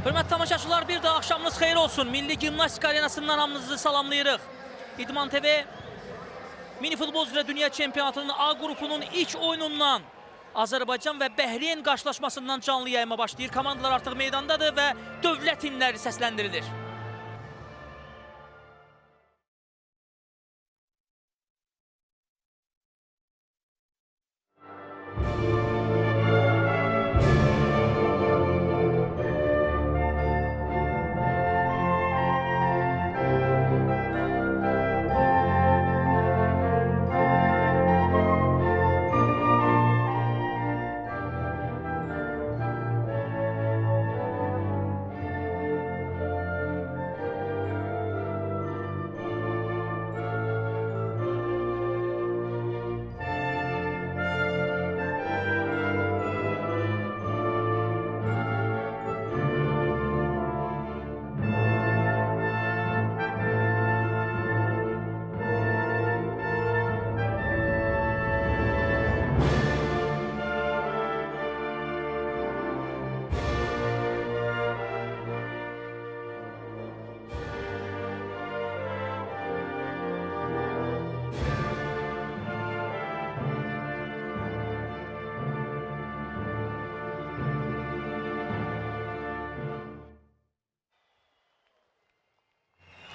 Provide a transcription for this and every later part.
Hörmətli tamaşaçılar, bir daha axşamınız xeyir olsun. Milli Gimnastika Arenasından hamınızı salamlayırıq. İdman TV mini futbol üzrə dünya çempionatının A qrupunun ilk oyunundan Azərbaycan və Bəhreyn qarşılaşmasından canlı yayıma başlayır. Komandalar artıq meydandadır və dövlət himnləri səsləndirilir.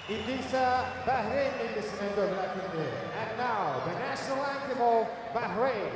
İndi isə Bəhreyn millisinin dövlətidir. And now, the national anthem of Bahrain.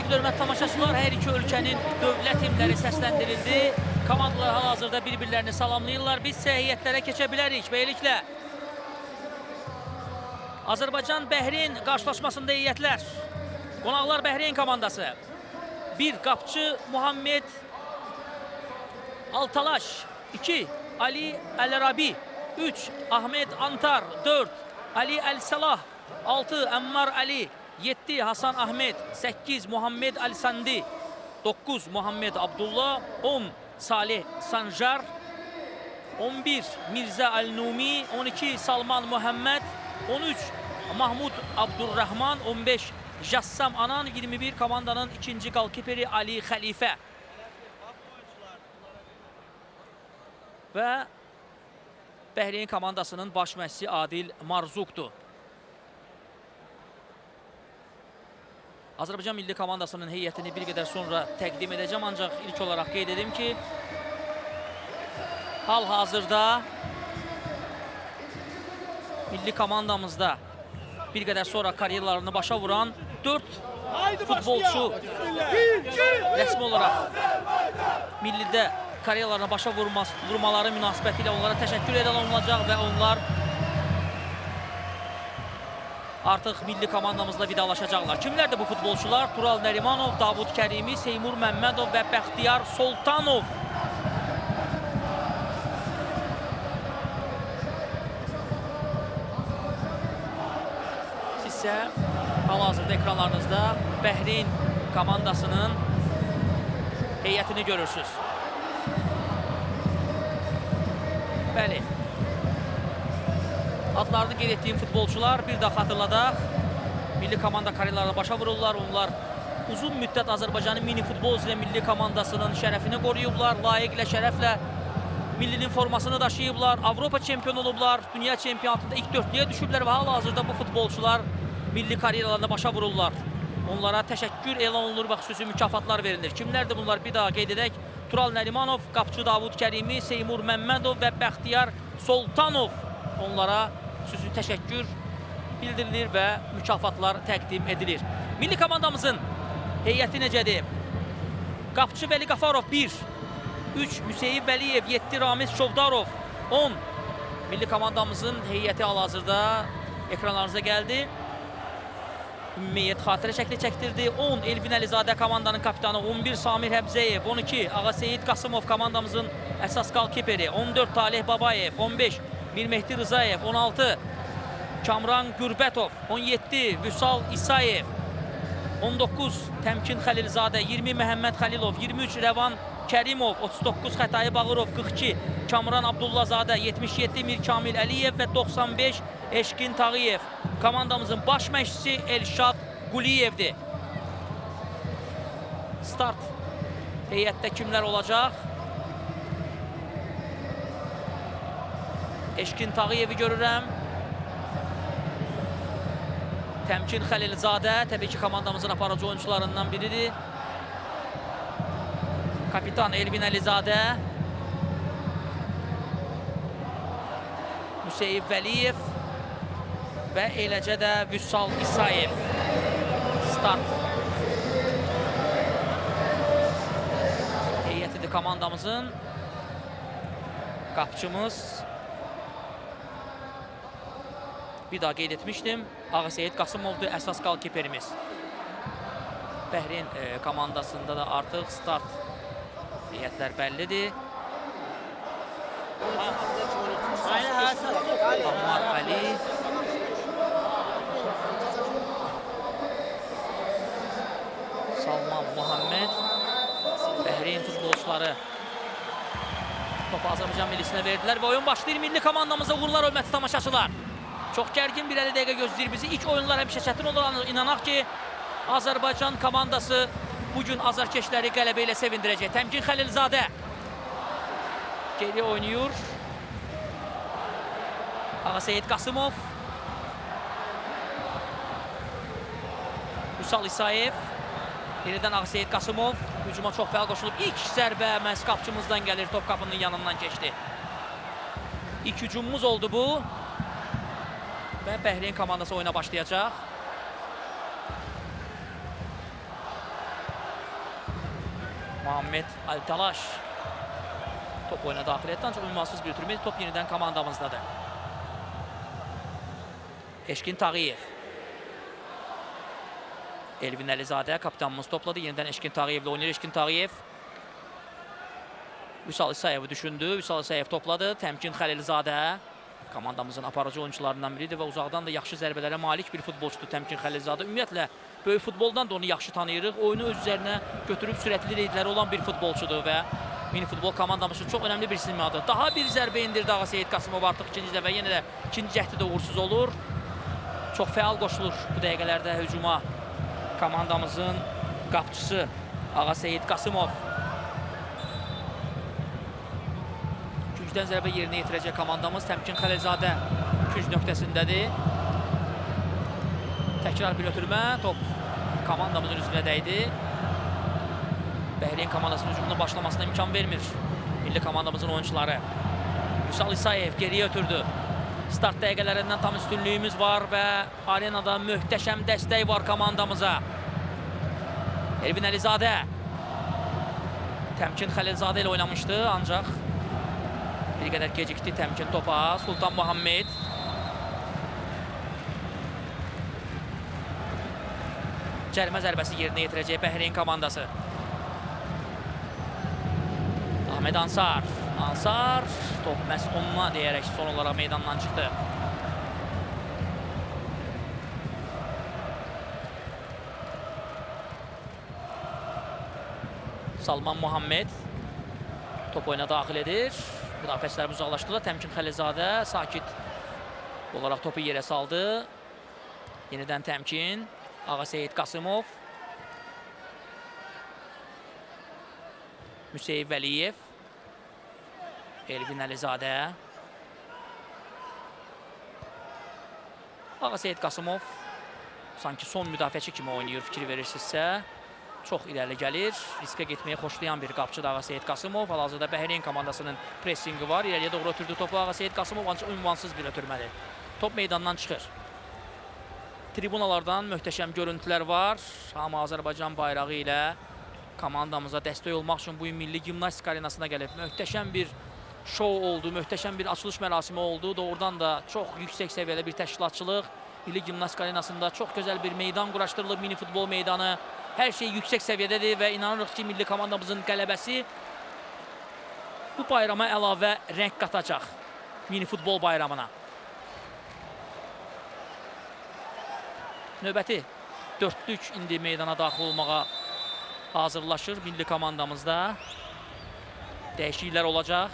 Hörmətli tamaşaçılar, hər iki ölkənin dövlət himləri səsləndirildi. Komandalar hal-hazırda bir-birlərini salamlayırlar. Biz isə heyətlərə keçə bilərik. Beləliklə, Azərbaycan-Bəhreyn qarşılaşmasında heyətlər. Qonaqlar Bəhreyn komandası. 1. Qapçı Muhammed Altalaş. 2. Ali Əl-Rabi. 3. Ahmet Antar. 4. Ali Əl-Salah. 6. Əmmar Ali. 7. Hasan Ahmet, 8. Muhammed Al-Sandi, 9. Muhammed Abdullah, 10. Salih Sanjar, 11. Mirza Al-Numi, 12. Salman Muhammed, 13. Mahmud Abdurrahman, 15. Jassam Anan, 21. Komandanın ikinci qalkiperi Ali Xəlifə. Və Bəhreyn komandasının baş məşqçisi Adil Marzuqdur. Azərbaycan milli komandasının heyətini bir qədər sonra təqdim edəcəm, ancaq ilk olaraq qeyd edim ki, hal-hazırda milli komandamızda bir qədər sonra karyeralarını başa vuran 4 futbolçu rəsmi olaraq millidə karyeralarını başa vurmaları münasibətilə onlara təşəkkür edən olunacaq və onlar artıq milli komandamızla vidalaşacaqlar. Kimlərdir bu futbolçular? Tural Nərimanov, Davud Kərimi, Seymur Məmmədov və Bəxtiyar Soltanov. Siz isə hal-hazırda ekranlarınızda Bəhreyn komandasının heyətini görürsünüz. Bəli. Adlarını qeyd etdiyim futbolçular, bir daha xatırladaq. Milli komanda karyeralarına başa vururlar. Onlar uzun müddət Azərbaycanın mini futbol üzrə milli komandasının şərəfini qoruyublar. Layiqlə, şərəflə millinin formasını daşıyıblar. Avropa çempionu olublar. Dünya çempionatında ilk dörtlüyə düşüblər və hal-hazırda bu futbolçular milli karyeralarına başa vururlar. Onlara təşəkkür elan olunur və xüsusi mükafatlar verilir. Kimlərdir bunlar? Bir daha qeyd edək. Tural Nərimanov, qapıcı Davud Kərimi, Seymur Məmmədov və Bəxtiyar Soltanov. Onlara xüsusi təşəkkür bildirilir və mükafatlar təqdim edilir. Milli komandamızın heyəti necədir? Qapıcı Vəli Qafarov 1, 3 Müseyib Vəliyev, 7 Ramiz Şovdarov, 10 milli komandamızın heyəti hal-hazırda ekranlarınıza gəldi. Ümumiyyət xatirə şəkli çəkdirdi. 10 Elvin Əlizadə komandanın kapitanı, 11 Samir Həbzəyev, 12 Ağaseyid Qasımov komandanımızın əsas qalkiperi, 14 Talih Babayev, 15 Mirmehdi Rızayev, 16 Kamran Gürbətov, 17 Vüsal İsayev, 19 Təmkin Xəlilzadə, 20 Məhəmməd Xəlilov, 23 Rəvan Kərimov, 39 Xətai Bağırov, 42 Kamran Abdullazadə, 77 Mir Kamil Əliyev və 95 Eşqin Tağıyev. Komandamızın baş məşqçisi Elşad Quliyevdir. Start heyətdə kimlər olacaq? Eşqin Tağıyevi görürəm. Təmkin Xəlilzadə, təbii ki, komandamızın aparıcı oyuncularından biridir. Kapitan Elvin Əlizadə. Müseyib Vəliyev və eləcə də Vüsal İsayev. Start heyətidir komandamızın. Qapıcımız, bir daha qeyd etmişdim, Ağaseyid Qasımovdur əsas qalkiperimiz. Bəhreyn komandasında da artıq start heyətlər bəllidir. Ammar Ali, Salman Muhammed, Bəhreyn futbolçuları topu Azərbaycan millisinə verdilər və oyun başlayır. Milli komandamıza uğurlar, hörmətli tamaşaçılar. Çox gərgin bir 50 dəqiqə gözləyir bizi. İlk oyunlar həmişə çətin olur. İnanaq ki, Azərbaycan komandası bugün azarkeşləri qələbə ilə sevindirəcək. Təmkin Xəlilzadə geriyə oynayır. Ağaseyid Qasımov, Vüsal İsayev, yenidən Ağaseyid Qasımov hücuma çox fəal qoşulub. İlk zərbə məhz qapçımızdan gəlir, top qapının yanından keçdi. İlk hücumumuz oldu bu və Bəhreyn komandası oyuna başlayacaq. Muhammed Altalaş top oyuna daxil etdi, ancaq ünvansız bir türmə top yenidən komandamızdadır. Eşqin Tağıyev. Elvin Əlizadə kapitanımız topladı. Yenidən Eşqin Tağıyevlə oynayır. Eşqin Tağıyev Vüsal İsayevi düşündü. Vüsal İsayev topladı. Təmkin Xəlilzadə komandamızın aparıcı oyuncularından biridir və uzaqdan da yaxşı zərbələrə malik bir futbolçudur Təmkin Xəlilzadə. Ümumiyyətlə, böyük futboldan da onu yaxşı tanıyırıq. Oyunu öz üzərinə götürüb sürətli reydləri olan bir futbolçudur və mini futbol komandamız üçün çox önəmli bir silmadır. Daha bir zərbə indirdi Ağaseyid Qasımov artıq ikinci dəfə. Yenə də ikinci cəhdi də uğursuz olur. Çox fəal qoşulur bu dəqiqələrdə hücuma komandamızın qapçısı Ağaseyid Qasımov. Gücdən zərbə yerinə yetirəcək komandamız. Təmkin Xəlilzadə güc nöqtəsindədir. Təkrar bir ötürmə. Top komandamızın üzrə dəydi. Bəhreyn komandasının hücumunun başlamasına imkan vermir milli komandamızın oyuncuları. Vüsal İsayev geriyə ötürdü. Start dəqiqələrindən tam üstünlüyümüz var və arenada möhtəşəm dəstək var komandamıza. Elvin Əlizadə Təmkin Xəlilzadə ilə oynamışdı, ancaq bir qədər gecikdi Təmkin topa. Sultan Muhammed cərimə zərbəsi yerinə yetirəcək Bəhreyn komandası. Ahmed Ansar. Ansar top məhz onunla deyərək son olaraq meydandan çıxdı. Salman Muhammed top oyuna daxil edir. Müdafiəçilərimiz uzaqlaşdılar. Təmkin Xəlilzadə sakit olaraq topu yerə saldı. Yenidən Təmkin. Ağaseyid Qasımov. Müseyib Vəliyev. Elvin Əlizadə. Ağaseyid Qasımov sanki son müdafiəçi kimi oynayır, fikir verirsinizsə. çox irəli gəlir. Riskə getməyi xoşlayan bir qapıçıdır Ağaseyid Qasımov. Hal-hazırda Bəhreyn komandasının pressingi var. İrəliyə doğru ötürdü topu Ağaseyid Qasımov, ancaq ünvansız bir ötürmədir. Top meydandan çıxır. Tribunalardan möhtəşəm görüntülər var. Hamı Azərbaycan bayrağı ilə komandamıza dəstək olmaq üçün bu gün Milli Gimnastika arenasına gəlib. Möhtəşəm bir şou oldu, möhtəşəm bir açılış mərasimi oldu. Doğrudan da çox yüksək səviyyədə bir təşkilatçılıq. Milli Gimnastika arenasında çox gözəl bir meydan quraşdırılıb, mini futbol meydanı. Hər şey yüksək səviyyədədir və inanırıq ki, milli komandamızın qələbəsi bu bayrama əlavə rəng qatacaq. Mini futbol bayramına. Növbəti dörtlük indi meydana daxil olmağa hazırlaşır milli komandamızda. Dəyişikliklər olacaq.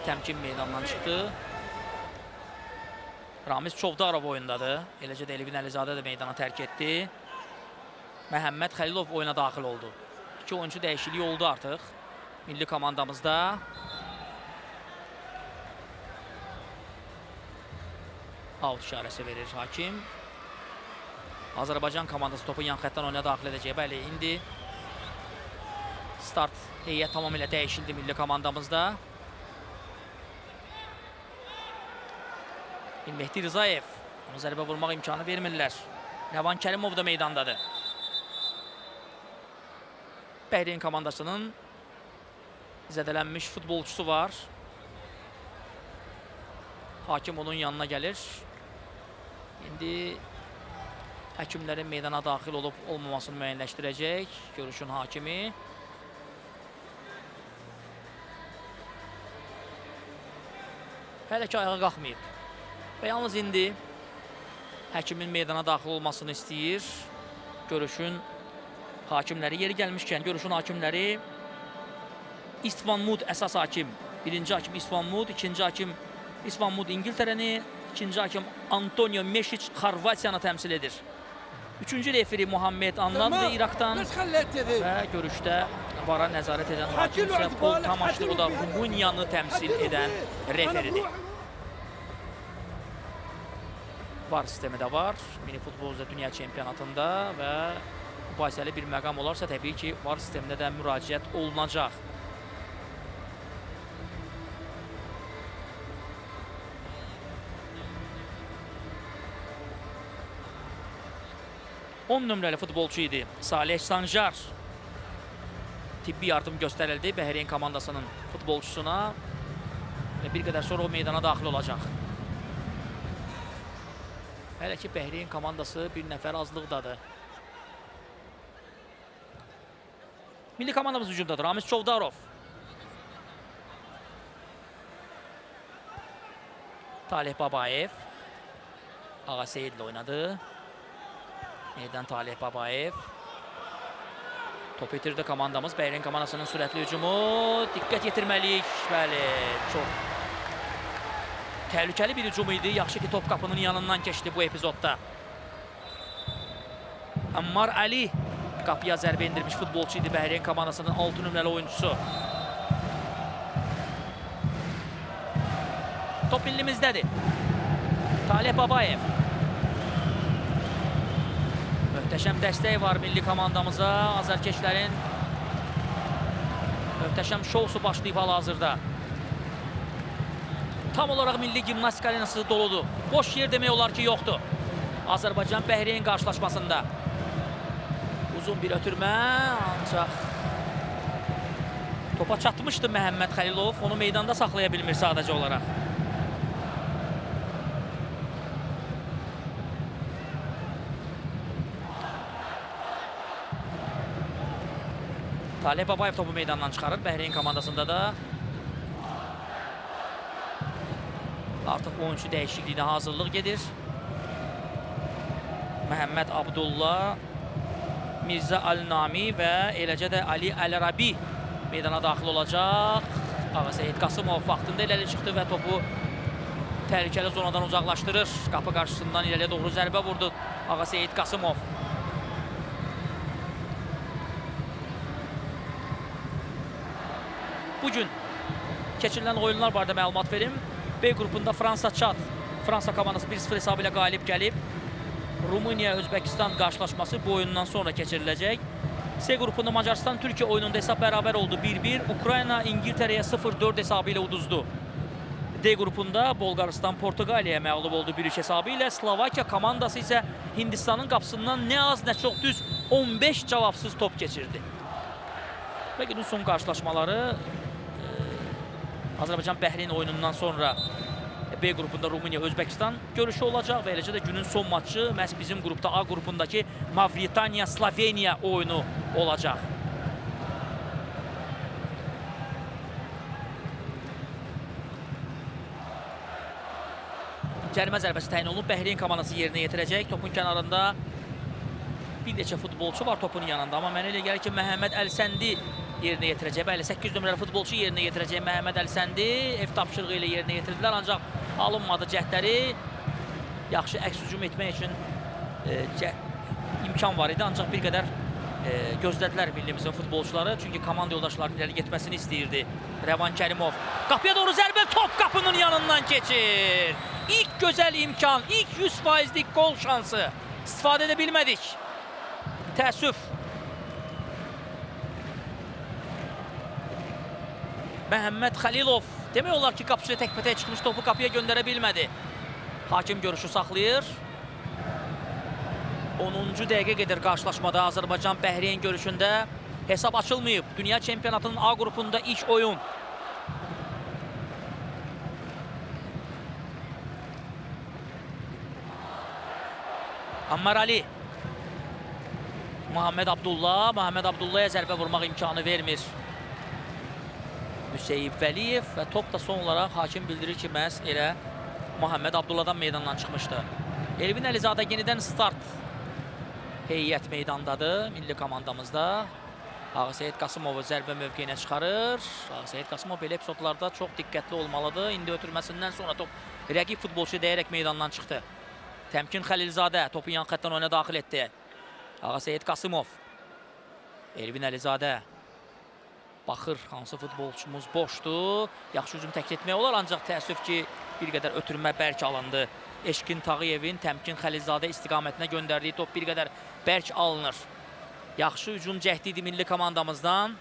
Təmkin meydandan çıxdı. Ramiz Çovdarov oyundadır. Eləcə də Elvin Əlizadə də meydana tərk etdi. Məhəmməd Xəlilov oyuna daxil oldu. İki oyuncu dəyişikliyi oldu artıq milli komandamızda. Out işarəsi verir hakim. Azərbaycan komandası topu yan xəttdən oyuna daxil edəcək. Bəli, indi start heyət tamamilə dəyişildi milli komandamızda. Mehdi Rızayev. Onu zərbə vurmaq imkanı vermirlər. Rəvan Kərimov da meydandadır. Bəhreyn komandasının zədələnmiş futbolçusu var. Hakim onun yanına gəlir. İndi həkimlərin meydana daxil olub olmamasını müəyyənləşdirəcək görüşün hakimi. Hələ ki ayağa qalxmayıb. Və yalnız indi həkimin meydana daxil olmasını istəyir. Görüşün hakimləri yeri gəlmişkən, görüşün hakimləri İstvan Mud əsas hakim. Birinci hakim İstvan Mud, ikinci hakim İstvan Mud İngiltərəni, ikinci hakim Antonio Mešić Xorvatiyanı təmsil edir. Üçüncü referi Muhammed Anlandı İraqdan və görüşdə vara nəzarət edən hakim isə Pol Tamaşlı, o da Rumıniyanı təmsil edən referidir. VAR sistemi də var. Mini futbolda dünya çempionatında və mübahisəli bir məqam olarsa təbii ki, VAR sistemində də müraciət olunacaq. On nömrəli futbolçu idi Salih Sancar. Tibbi yardım göstərildi Bəhreyn komandasının futbolçusuna və bir qədər sonra o meydana daxil olacaq. Hələ ki Bəhreyn komandası bir nəfər azlıqdadır. Milli komandamız hücumdadır. Ramiz Çovdarov. Talih Babayev. Ağaseyid ilə oynadı. Meydan Talih Babayev. Top itirdi komandamız. Bəhreyn komandasının sürətli hücumu. Diqqət yetirməliyik. Bəli, çox təhlükəli bir hücum idi. Yaxşı ki top qapının yanından keçdi bu epizodda. Ammar Ali qapıya zərbə indirmiş futbolçu idi Bəhreyn komandasının 6 nömrəli oyuncusu. Top millimizdədir. Talih Babayev. Möhtəşəm dəstək var milli komandamıza. Azərkeşlərin möhtəşəm şousu başlayıb hal-hazırda. Tam olaraq milli gimnastika arenası doludur. Boş yer demək olar ki, yoxdur. Azərbaycan-Bəhreyn qarşılaşmasında. Uzun bir ötürmə, ancaq topa çatmışdı Məhəmməd Xəlilov. Onu meydanda saxlaya bilmir sadəcə olaraq. Talih Babayev topu meydandan çıxarır. Bəhreyn komandasında da artıq oyuncu dəyişikliyinə hazırlıq gedir. Məhəmməd Abdullah, Mirzə Əl-Nami və eləcə də Ali Əl-Rabi meydana daxil olacaq. Ağaseyid Qasımov vaxtında irəli çıxdı və topu təhlükəli zonadan uzaqlaşdırır. Qapı qarşısından irəliyə doğru zərbə vurdu Ağaseyid Qasımov. Bugün keçirilən oyunlar barədə məlumat verim. B qrupunda Fransa-Çad. Fransa komandası 1-0 hesabı ilə qalib gəlib. Rumıniya-Özbəkistan qarşılaşması bu oyundan sonra keçiriləcək. C qrupunda Macaristan-Türkiyə oyununda hesab bərabər oldu 1-1. Ukrayna İngiltərəyə 0-4 hesabı ilə uduzdu. D qrupunda Bolqarıstan Portuqaliyaya məğlub oldu 1-3 hesabı ilə. Slovakiya komandası isə Hindistanın qapısından nə az nə çox düz 15 cavabsız top keçirdi. Və günün son qarşılaşmaları Azərbaycan-Bəhreyn oyunundan sonra B qrupunda Rumıniya-Özbəkistan görüşü olacaq və eləcə də günün son maçı məhz bizim qrupda A qrupundakı Mavritaniya-Sloveniya oyunu olacaq. Cərimə zərbəsi təyin olunub, Bəhreyn komandası yerinə yetirəcək. Topun kənarında bir neçə futbolçu var topun yanında, amma mənə elə gəlir ki, Məhəmməd Əlsəndi yerinə yetirəcək. Bəli, 8 nömrəli futbolçu yerinə yetirəcək Məhəmməd Əlsəndi. Ev tapşırığı ilə yerinə yetirdilər, ancaq alınmadı cəhdləri. Yaxşı əks hücum etmək üçün imkan var idi, ancaq bir qədər gözlədilər millimizin futbolçuları. Çünki komanda yoldaşlarının irəli getməsini istəyirdi Rəvan Kərimov. Qapıya doğru zərbə, top qapının yanından keçir. İlk gözəl imkan, ilk 100%lik gol şansı. İstifadə edə bilmədik. Təəssüf. Məhəmməd Xəlilov. Demək olar ki, qapıçıya təkbətək çıxmış, topu qapıya göndərə bilmədi. Hakim görüşü saxlayır. 10-cu dəqiqə gedir qarşılaşmada Azərbaycan-Bəhreyn görüşündə. Hesab açılmayıb. Dünya çempionatının A qrupunda ilk oyun. Ammar Ali. Muhammed Abdullah. Muhammed Abdullah'a zərbə vurmaq imkanı vermir Hüseyin Vəliyev və top da son olaraq hakim bildirir ki, məhz elə Muhammed Abdullah'dan meydandan çıxmışdı. Elvin Əlizadə yenidən start heyət meydandadır milli komandamızda. Ağaseyid Qasımovu zərbə mövqeyinə çıxarır. Ağaseyid Qasımov belə epizodlarda çox diqqətli olmalıdır. İndi ötürməsindən sonra top rəqib futbolçu dəyərək meydandan çıxdı. Təmkin Xəlilzadə topun yan xətdən oyuna daxil etdi. Ağaseyid Qasımov. Elvin Əlizadə. Baxır, hansı futbolçumuz boşdur. Yaxşı hücum təklif etmək olar, ancaq təəssüf ki, bir qədər ötürmə bərk alındı. Eşkin Tağıyevin Təmkin Xəlilzadə istiqamətinə göndərdiyi top bir qədər bərk alınır. Yaxşı hücum cəhdi idi milli komandamızdan.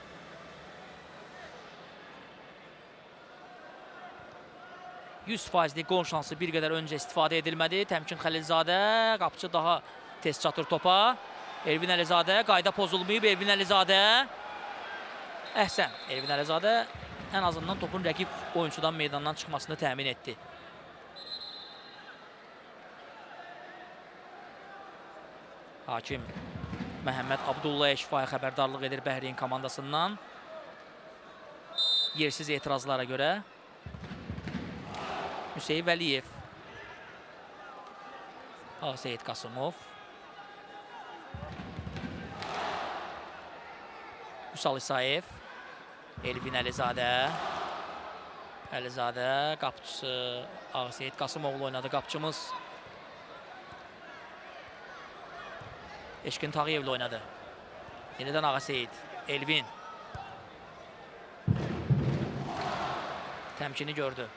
%100%lik gol şansı bir qədər öncə istifadə edilmədi. Təmkin Xəlilzadə, qapıcı daha tez çatır topa. Elvin Əlizadə, qayda pozulmayıb. Elvin Əlizadə. Əhsən, Elvin Əlizadə ən azından topun rəqib oyuncudan meydandan çıxmasını təmin etdi. Hakim Məhəmməd Abdullah'a şifahi xəbərdarlıq edir Bəhreyn komandasından. Yersiz etirazlara görə. Hüseyin Vəliyev. Ağaseyid Qasımov. Üsal İsayev. Elvin Əlizadə. Əlizadə qapıcısı Ağaseyid Qasımovlu oynadı qapıcımız. Eşkin Tağıyevli oynadı. Yenidən Ağaseyid. Elvin. Təmkini gördü.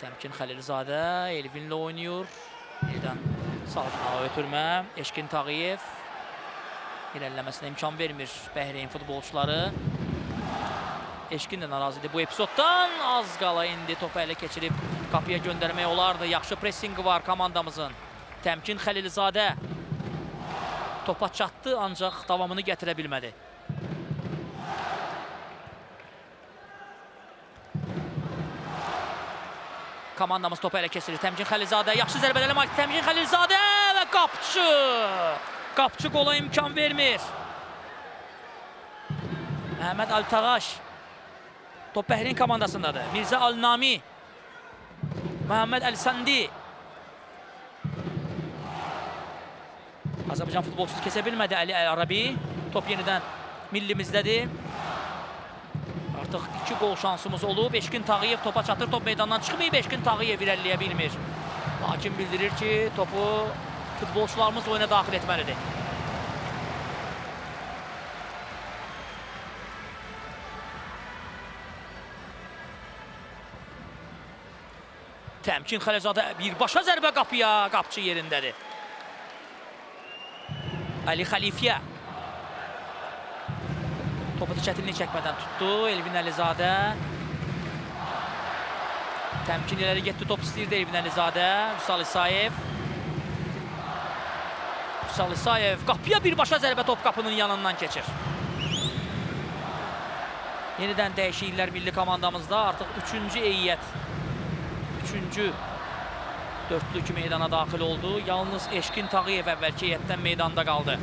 Təmkin Xəlilzadə Elvinlə oynayır. Yenidən sağ canağa ötürmə. Eşkin Tağıyev. İrəliləməsinə imkan vermir Bəhreyn futbolçuları. Eşkin də narazıdır bu epizoddan. Az qala indi topu ələ keçirib qapıya göndərmək olardı. Yaxşı pressingi var komandamızın. Təmkin Xəlilzadə. Topa çatdı, ancaq davamını gətirə bilmədi. Komandamız topu ələ keçirir. Təmkin Xəlilzadə. Yaxşı zərbələrlə malik. Təmkin Xəlilzadə və qapçı. Qapçı qola imkan vermir. Məhəmməd Əltağaş. Top Bəhreyn komandasındadır. Mirzə Al-Nami. Məhəmməd Əlsəndi. Azərbaycan futbolçusu kesə bilmədi Ali Əl-Arabi. Top yenidən millimizdədir. Artıq 2 gol şansımız olub. Eşkin Tağıyev topa çatır. Top meydandan çıxmayıb. Eşkin Tağıyev irəliləyə bilmir. Hakim bildirir ki, topu futbolçularımız oyuna daxil etməlidir. Təmkin Xəlilzadə birbaşa zərbə qapıya. Qapçı yerindədir. Ali Xalifiyə. Topu da çətinlik çəkmədən tutdu. Elvin Əlizadə. Təmkin iləri getdi. Top istəyirdi Elvin Əlizadə. Vüsal İsayev. Vüsal İsayev qapıya birbaşa zərbə, top qapının yanından keçir. Yenidən dəyişikliklər milli komandamızda. Artıq 3-cü heyət. 3-cü dörtlü ki meydana daxil oldu. Yalnız Eşkin Tağıyev əvvəlki heyətdən meydanda qaldı.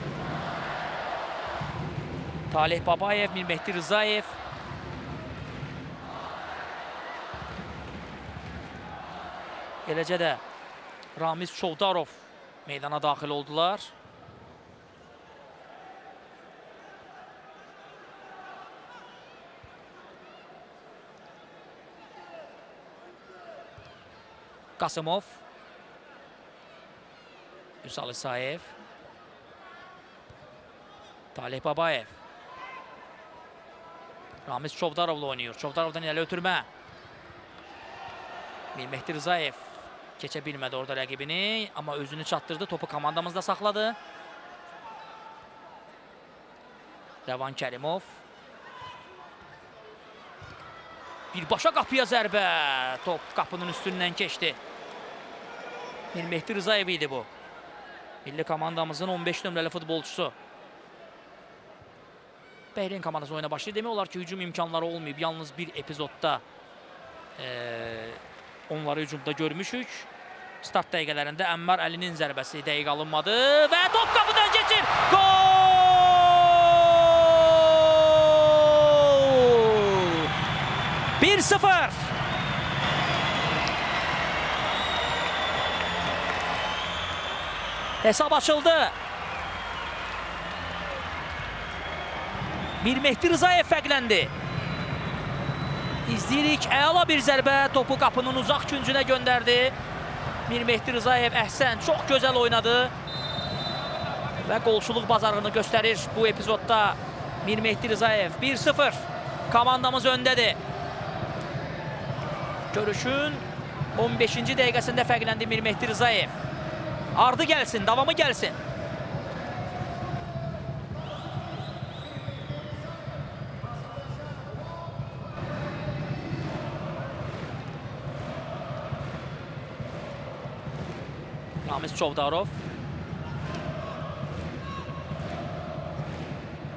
Talih Babayev, Mirmehdi Rızayev. Eləcə də Ramiz Çovdarov meydana daxil oldular. Qasımov. Vüsal İsayev. Talih Babayev. Ramiz Çovdarovla oynayır. Çovdarovdan irəli ötürmə. Mirmehdi Rızayev keçə bilmədi orada rəqibini, amma özünü çatdırdı. Topu komandamızda saxladı. Rəvan Kərimov. Birbaşa qapıya zərbə. Top qapının üstündən keçdi. Mirmehdi Rızayev idi bu. Milli komandamızın 15 nömrəli futbolçusu. Bəhreyn komandası oyuna başlayır. Demək olar ki, hücum imkanları olmayıb. Yalnız bir epizodda onları hücumda görmüşük. Start dəqiqələrində Əmmar Əlinin zərbəsi dəqiq alınmadı və top qapıdan keçir. Gol! 1-0. Hesab açıldı. Mirmehdi Rızayev fərqləndi. İzləyirik, əla bir zərbə, topu qapının uzaq küncünə göndərdi. Mirmehdi Rızayev əhsən, çox gözəl oynadı. Və qolçuluq bazarını göstərir bu epizodda Mirmehdi Rızayev. 1-0, komandamız öndədir. Görüşün 15-ci dəqiqəsində fərqləndi Mirmehdi Rızayev. Ardı gəlsin, davamı gəlsin. Ramiz Çovdarov.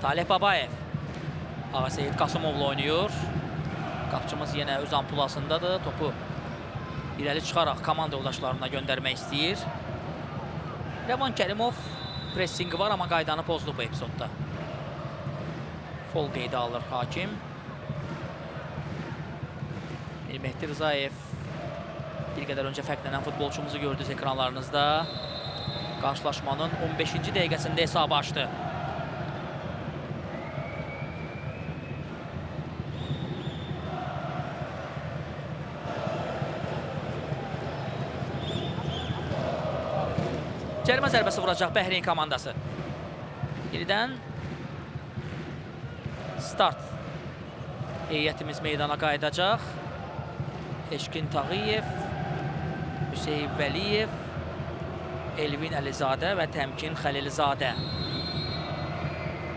Talih Babayev. Ağaseyid Qasımovla oynayır. Qapçımız yenə öz ampulasındadır. Topu irəli çıxaraq komanda yoldaşlarına göndərmək istəyir. Rəvan Kərimov pressingi var, amma qaydanı pozdu bu epizodda. Fol qeydə alır hakim. Mirmehdi Rızayev bir qədər öncə fərqlənən futbolçumuzu gördünüz ekranlarınızda. Qarşılaşmanın 15-ci dəqiqəsində hesabı açdı. Cərimə zərbəsi vuracaq Bəhreyn komandası. Yenidən start. Heyətimiz meydana qayıdacaq. Eşkin Tağıyev, Hüseyin Vəliyev, Elvin Əlizadə və Təmkin Xəlilizadə.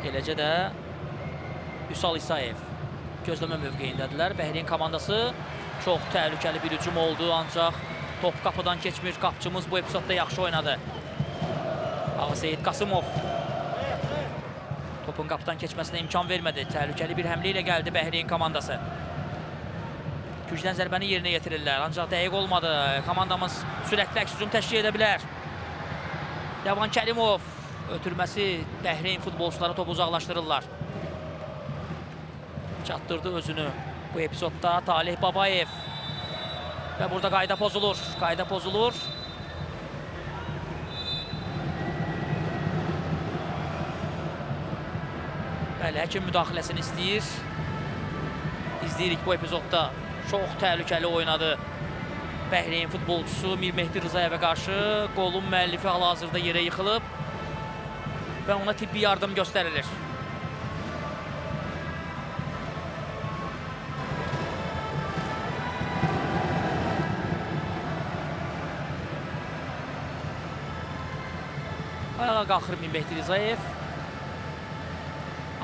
Eləcə də Vüsal İsayev gözləmə mövqeyindədirlər. Bəhreyn komandası çox təhlükəli bir hücum oldu, ancaq top qapıdan keçmir. Qapçımız bu epizodda yaxşı oynadı. Ağaseyid Qasımov topun qapıdan keçməsinə imkan vermədi. Təhlükəli bir həmlə ilə gəldi Bəhreyn komandası. Güclən zərbəni yerinə yetirirlər, ancaq dəqiq olmadı. Komandamız sürətli əks hücum təşkil edə bilər. Rəvan Kərimov ötürməsi Bəhreyn futbolçuları topu uzaqlaşdırırlar. Çatdırdı özünü bu epizodda Talih Babayev. Və burada qayda pozulur. Qayda pozulur. Bəli, həkim müdaxiləsini istəyir. İzləyirik bu epizodda. Çox təhlükəli oynadı Bəhreyn futbolçusu Mirmehdi Rızayevə qarşı. Qolun müəllifi hal-hazırda yerə yıxılıb və ona tibbi yardım göstərilir. Ayağa qalxır Mehdi Rizayev.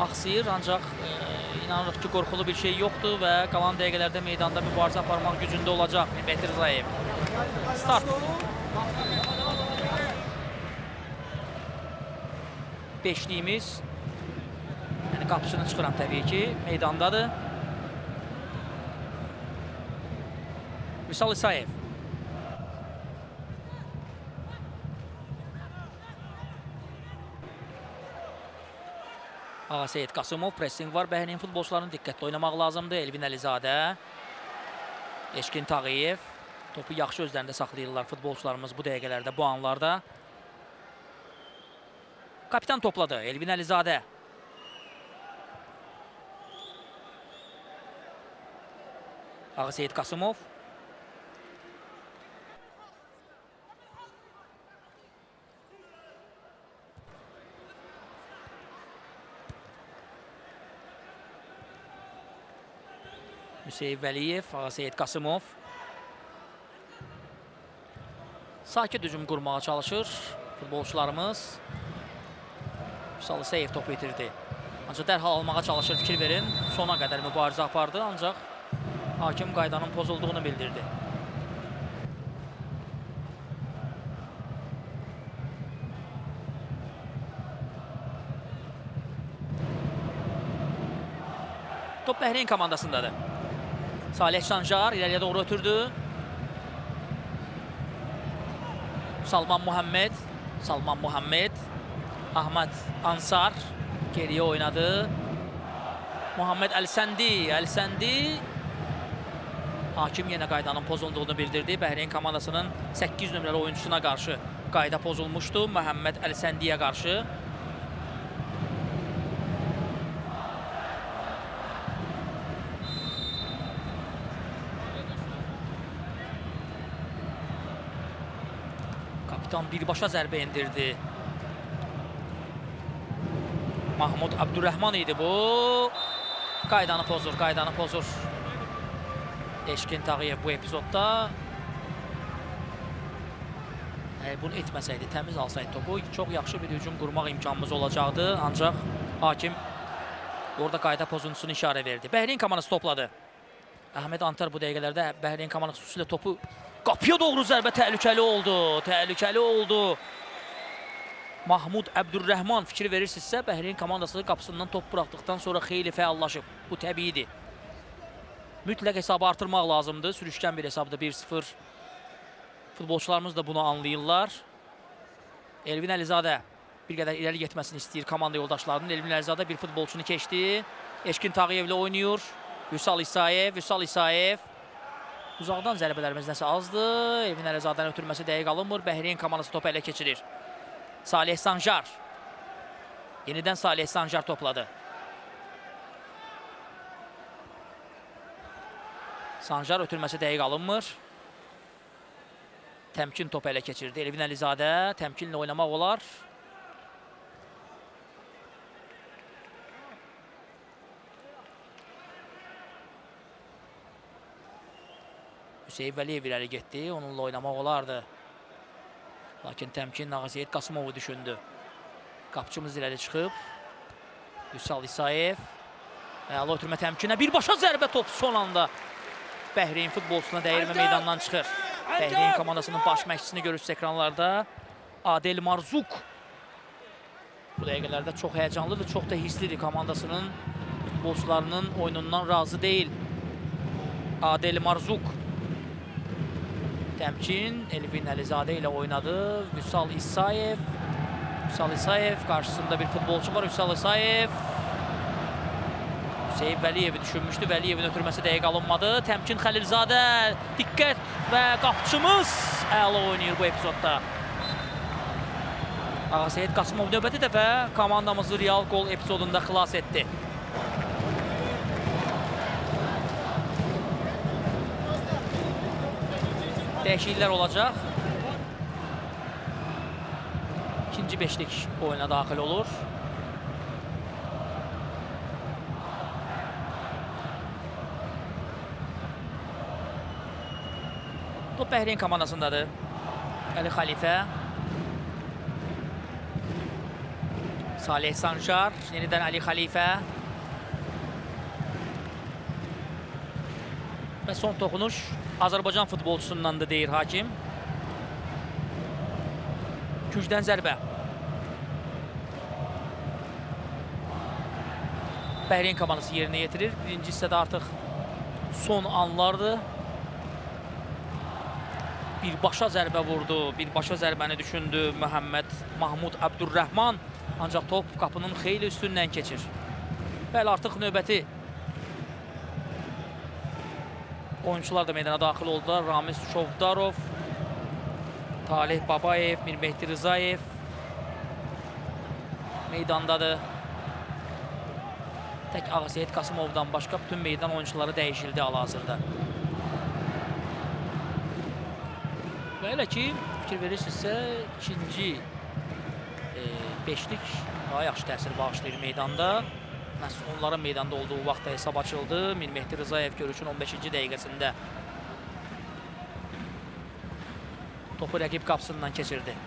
Axsıyır, ancaq inanırıq ki, qorxulu bir şey yoxdur və qalan dəqiqələrdə meydanda mübarizə aparmaq gücündə olacaq Mehdi Rizayev. Start. Beşliyimiz, yəni qapısını çıxıram təbii ki, meydandadır. Vüsal İsayev. Ağaseyid Qasımov, pressing var. Bəhriyin futbolçularının diqqətli oynamaq lazımdır. Elvin Əlizadə, Eşkin Tağıyev. Topu yaxşı özlərində saxlayırlar futbolçularımız bu dəqiqələrdə, bu anlarda. Kapitan topladı. Elvin Əlizadə. Ağaseyid Qasımov. Hüseyin Vəliyev, Ağaseyid Qasımov. Sakit hücum qurmağa çalışır futbolçularımız. Vüsal İsayev topu itirdi. Ancaq dərhal almağa çalışır, fikir verin. Sona qədər mübarizə apardı, ancaq hakim qaydanın pozulduğunu bildirdi. Top Bəhreyn komandasındadır. Salih Sancar ileriye doğru ötürdü. Salman Muhammed. Ahmet Ansar geriye oynadı. Muhammed Əlisendi. Hakim yenə qaydanın pozulduğunu bildirdi. Bəhreyn komandasının 8 nömrəli oyuncusuna qarşı qayda pozulmuşdu. Muhammed Əlisendiyə qarşı. Kapitan birbaşa zərbə indirdi. Mahmud Abdurrahman idi bu. Qaydanı pozur. Eşkin Tağıyev bu epizodda. Əgər bunu etməsəydi, təmiz alsaydı topu, çox yaxşı bir hücum qurmaq imkanımız olacaqdı. Ancaq hakim orada qayda pozuntusunu işarə verdi. Bəhreyn komandası topladı. Ahmet Antar bu dəqiqələrdə Bəhreyn komandası xüsusilə topu qapıya doğru zərbə təhlükəli oldu. Mahmud Abdurrahman fikir verirsinizsə, Bəhreyn komandası qapısından top buraxdıqdan sonra xeyli fəallaşıb. Bu təbiidir. Mütləq hesabı artırmaq lazımdır. Sürüşkən bir hesabdır 1-0. Futbolçularımız da bunu anlayırlar. Elvin Əlizadə bir qədər irəli getməsini istəyir komanda yoldaşlarının. Elvin Əlizadə bir futbolçunu keçdi. Eşkin Tağıyevlə oynayır. Vüsal İsayev. Uzaqdan zərbələrimiz nəsə azdır. Elvin Əlizadənin ötürməsi dəqiq alınmır. Bəhreyn komandası topu ələ keçirir. Salih Sancar. Yenidən Salih Sancar topladı. Sancar ötürməsi dəqiq alınmır. Təmkin topu ələ keçirdi. Elvin Əlizadə təmkinlə oynamaq olar. Hüseyin Vəliyev irəli getdi. Onunla oynamaq olardı. Lakin təmkin Ağaseyid Qasımovu düşündü. Qapçımız irəli çıxıb. Vüsal İsayev. Əla ötürmə təmkinə. Birbaşa zərbə top son anda. Bəhreyn futbolçusuna dəyirmə meydandan çıxır. Bəhreyn komandasının baş məşqçisini görürsünüz ekranlarda. Adel Marzuk. Bu dəqiqələrdə çox həyəcanlıdır, çox da hisslidir. Komandasının futbolçularının oyunundan razı deyil. Adel Marzuk. Təmkin Elvin Əlizadə ilə oynadı. Vüsal İsayev qarşısında bir futbolçu var. Vüsal İsayev. Hüseyin Vəliyevi düşünmüşdü. Vəliyevin ötürməsi dəqiq alınmadı. Təmkin Xəlilzadə. Diqqət və qapçımız əla oynayır bu epizodda. Ağaseyid Qasımov növbəti dəfə komandamızı real gol epizodunda xilas etdi. Dəyişikliklər olacaq. İkinci beşlik oyuna daxil olur. Top Bəhreyn komandasındadır. Əli Xəlifə. Salih Sancar, yenidən Ali Xəlifə. Və son toxunuş Azərbaycan futbolçusundan da deyir hakim. Küncdən zərbə. Bəhreyn komandası yerinə yetirir. Birinci hissədə artıq son anlardır. Birbaşa zərbə vurdu. Birbaşa zərbəni düşündü Mahmud Abdurrahman. Ancaq top qapının xeyli üstündən keçir. Bəli, artıq növbəti oyuncular da meydana daxil oldular. Ramiz Çovdarov, Talih Babayev, Mirmehdi Rızayev meydandadır. Tək Ağaseyid Qasımovdan başqa bütün meydan oyuncuları dəyişildi hal-hazırda. Və elə ki, fikir verirsinizsə, ikinci beşlik daha yaxşı təsir bağışlayır meydanda. Məhz onların meydanda olduğu vaxtda hesab açıldı. Mirmehdi Rızayev görüşün 15-ci dəqiqəsində topu rəqib qapısından keçirdi. –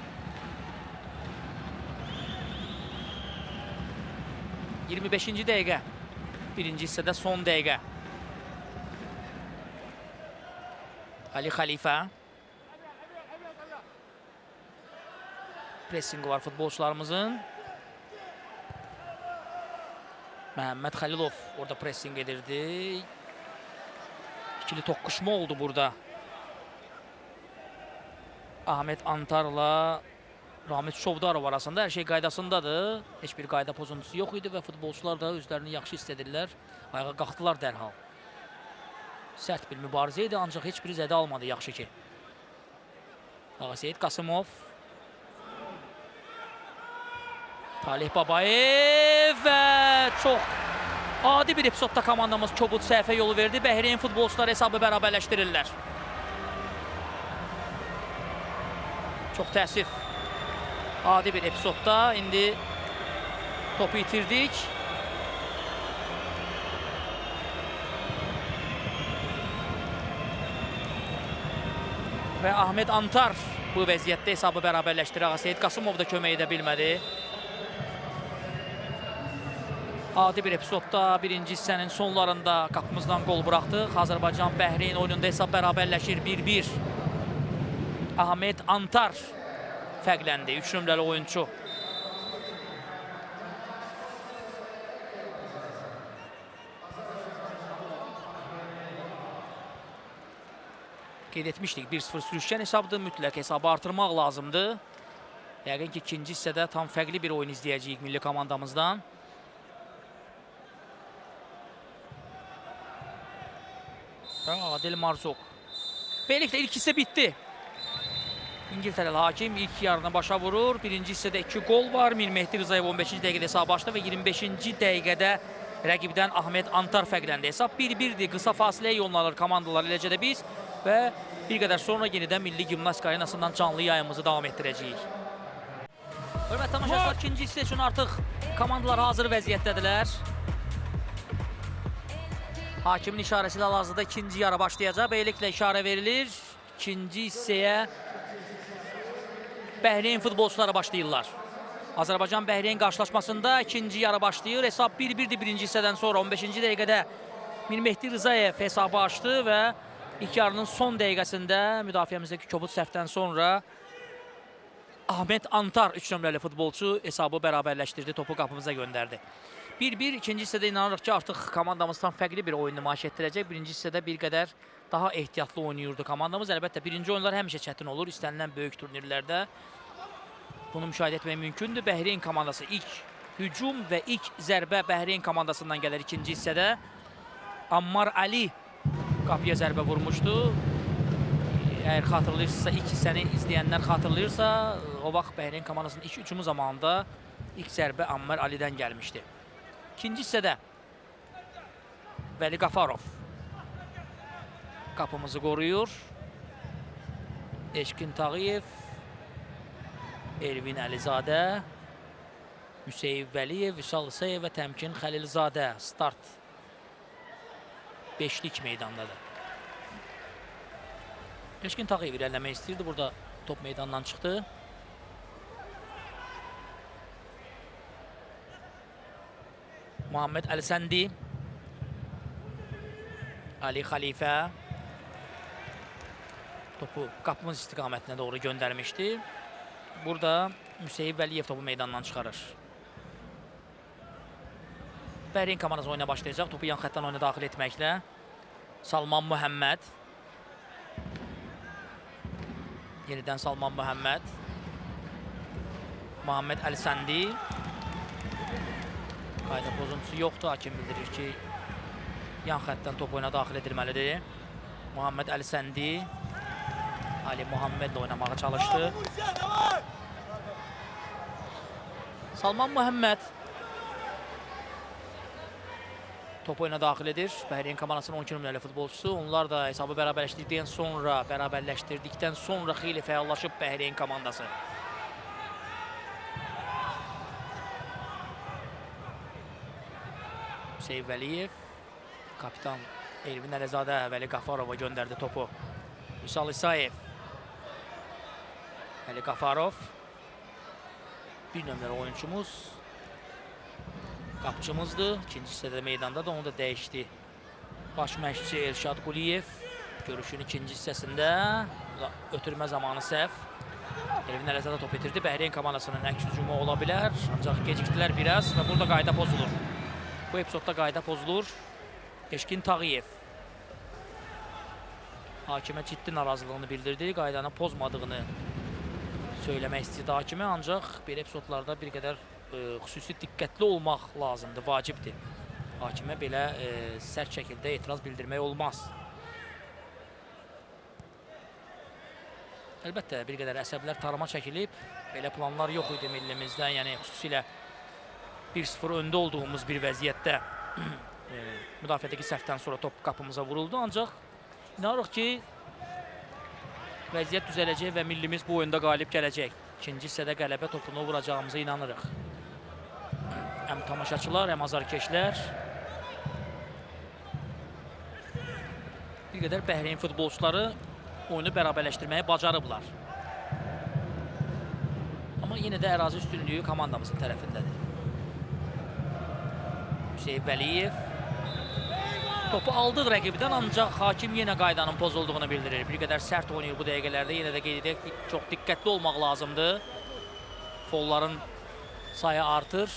25-ci dəqiqə. Birinci hissədə son dəqiqə. Ali Xəlifə. Pressingi var futbolçularımızın. Məhəmməd Xəlilov orada pressing edirdi. İkili toqquşma oldu burada. Ahmet Antar'la Ramiz Çovdarov arasında hər şey qaydasındadır. Heç bir qayda pozuntusu yox idi və futbolçular da özlərini yaxşı hiss edirlər. Ayağa qalxdılar dərhal. Sərt bir mübarizə idi, ancaq heç biri zədə almadı yaxşı ki. Ağaseyid Qasımov. Talih Babayev və çox adi bir epizodda komandamız kobud səhvə yolu verdi. Bəhreyn futbolçular hesabı bərabərləşdirirlər. Çox təəssüf. Adi bir epizodda indi topu itirdik. Və Ahmet Antar bu vəziyyətdə hesabı bərabərləşdirir. Ağaseyid Qasımov da kömək edə bilmədi. Adi bir epizodda birinci hissənin sonlarında qapımızdan qol buraxdıq. Azərbaycan Bəhreyn oyununda hesab bərabərləşir 1-1. Ahmet Antar fərqləndi, 3 nömrəli oyuncu. Qeyd etmişdik, 1-0 sürüşkən hesabdır, mütləq hesabı artırmaq lazımdır. Yəqin ki, ikinci hissədə tam fərqli bir oyun izləyəcəyik milli komandamızdan. Adil Marzok. Beləliklə ilk hissə bitdi. İngiltərəli hakim ilk yarına başa vurur. Birinci hissədə 2 gol var. Mirmehdi Rızayev 15-ci dəqiqədə hesabı açdı və 25-ci dəqiqədə rəqibdən Ahmet Antar fərqləndi. Hesab 1-1-dir. Qısa fasiləyə yollanır komandalar, eləcə də biz və bir qədər sonra yenidən Milli Gimnastika Arenasından canlı yayımımızı davam etdirəcəyik. Hörmətli tamaşaçılar, ikinci hissə üçün artıq komandalar hazır vəziyyətdədirlər. Hakimin işarəsi ilə hal-hazırda ikinci yarı başlayacaq. Beləliklə işarə verilir. İkinci hissəyə Bəhreyn futbolçuları başlayırlar. Azərbaycan-Bəhreyn qarşılaşmasında ikinci yarı başlayır. Hesab 1-1-dir birinci hissədən sonra. 15-ci dəqiqədə Mirmehdi Rızayev hesabı açdı və ilk yarının son dəqiqəsində müdafiəmizdəki kobud səhvdən sonra Ahmet Antar 3 nömrəli futbolçu hesabı bərabərləşdirdi, topu qapımıza göndərdi. 1-1, ikinci hissədə inanırıq ki, artıq komandamız tam fərqli bir oyun nümayiş etdirəcək. Birinci hissədə bir qədər daha ehtiyatlı oynayırdı komandamız. Əlbəttə, birinci oyunlar həmişə çətin olur, istənilən böyük turnirlərdə. Bunu müşahidə etmək mümkündür. Bəhreyn komandası ilk hücum və ilk zərbə Bəhreyn komandasından gəlir ikinci hissədə. Ammar Ali qapıya zərbə vurmuşdu. Əgər xatırlayırsınızsa, ilk hissəni izləyənlər xatırlayırsa, o vaxt Bəhreyn komandasının ilk hücumu zamanında ilk zərbə Ammar Ali'dən gəlmişdi. İkinci hissədə Vəli Qafarov qapımızı qoruyur. Eşqin Tağıyev, Elvin Əlizadə, Müseyib Vəliyev, Vüsal İsayev və Təmkin Xəlilzadə start beşlik meydandadır. Eşqin Tağıyev irəliləmək istəyirdi. Burada top meydandan çıxdı. Muhammed Əlisəndi. Ali Xəlifə. Topu qapımız istiqamətinə doğru göndərmişdi. Burada Müseyib Vəliyev topu meydandan çıxarır. Bəhreyn komandası oyuna başlayacaq. Topu yan xətdən oyuna daxil etməklə. Salman Muhammed. Yenidən Salman Muhammed. Muhammed Əlisəndi. Qayda pozuntusu yoxdur. Hakim bildirir ki, yan xətdən top oyuna daxil edilməlidir. Muhammed Əlisəndi. Ali Muhammedlə oynamağa çalışdı. Salman Muhammed top oyuna daxil edir. Bəhreyn komandasının 12 nömrəli futbolçusu. Onlar da hesabı bərabərləşdirdikdən sonra xeyli fəallaşıb Bəhreyn komandası. Müseyib Vəliyev, kapitan Elvin Əlizadə Vəli Qafarova göndərdi topu. Vüsal İsayev. Vəli Qafarov. Bir nömrəli oyunçumuz. Qapçımızdır. İkinci hissədə meydanda da onu da dəyişdi. Baş məşqçi Elşad Quliyev. Görüşün ikinci hissəsində ötürmə zamanı səhv. Elvin Əlizadə top itirdi. Bəhreyn komandasının əks hücumu ola bilər. Ancaq gecikdilər biraz və burada qayda pozulur. Bu epizodda qayda pozulur. Eşkin Tağıyev hakimə ciddi narazılığını bildirdi. Qaydanı pozmadığını söyləmək istəyirdi hakimə. Ancaq belə epizodlarda bir qədər xüsusi diqqətli olmaq lazımdır, vacibdir. Hakimə belə sərt şəkildə etiraz bildirmək olmaz. Əlbəttə, bir qədər əsəblər tarıma çəkilib. Belə planlar yox idi millimizdən. Yəni, xüsusilə 1-0 öndə olduğumuz bir vəziyyətdə müdafiədəki səhvdən sonra top qapımıza vuruldu. Ancaq inanırıq ki, vəziyyət düzələcək və millimiz bu oyunda qalib gələcək. İkinci hissədə qələbə topunu vuracağımıza inanırıq. Həm tamaşaçılar, həm azarkeşlər. Bir qədər Bəhreyn futbolçuları oyunu bərabərləşdirməyi bacarıblar. Amma yenə də ərazi üstünlüyü komandamızın tərəfindədir. Müseyib Vəliyev topu aldıq rəqibdən, ancaq hakim yenə qaydanın pozulduğunu bildirir. Bir qədər sərt oynayır bu dəqiqələrdə. Yenə də qeyd edək, çox diqqətli olmaq lazımdır. Folların sayı artır.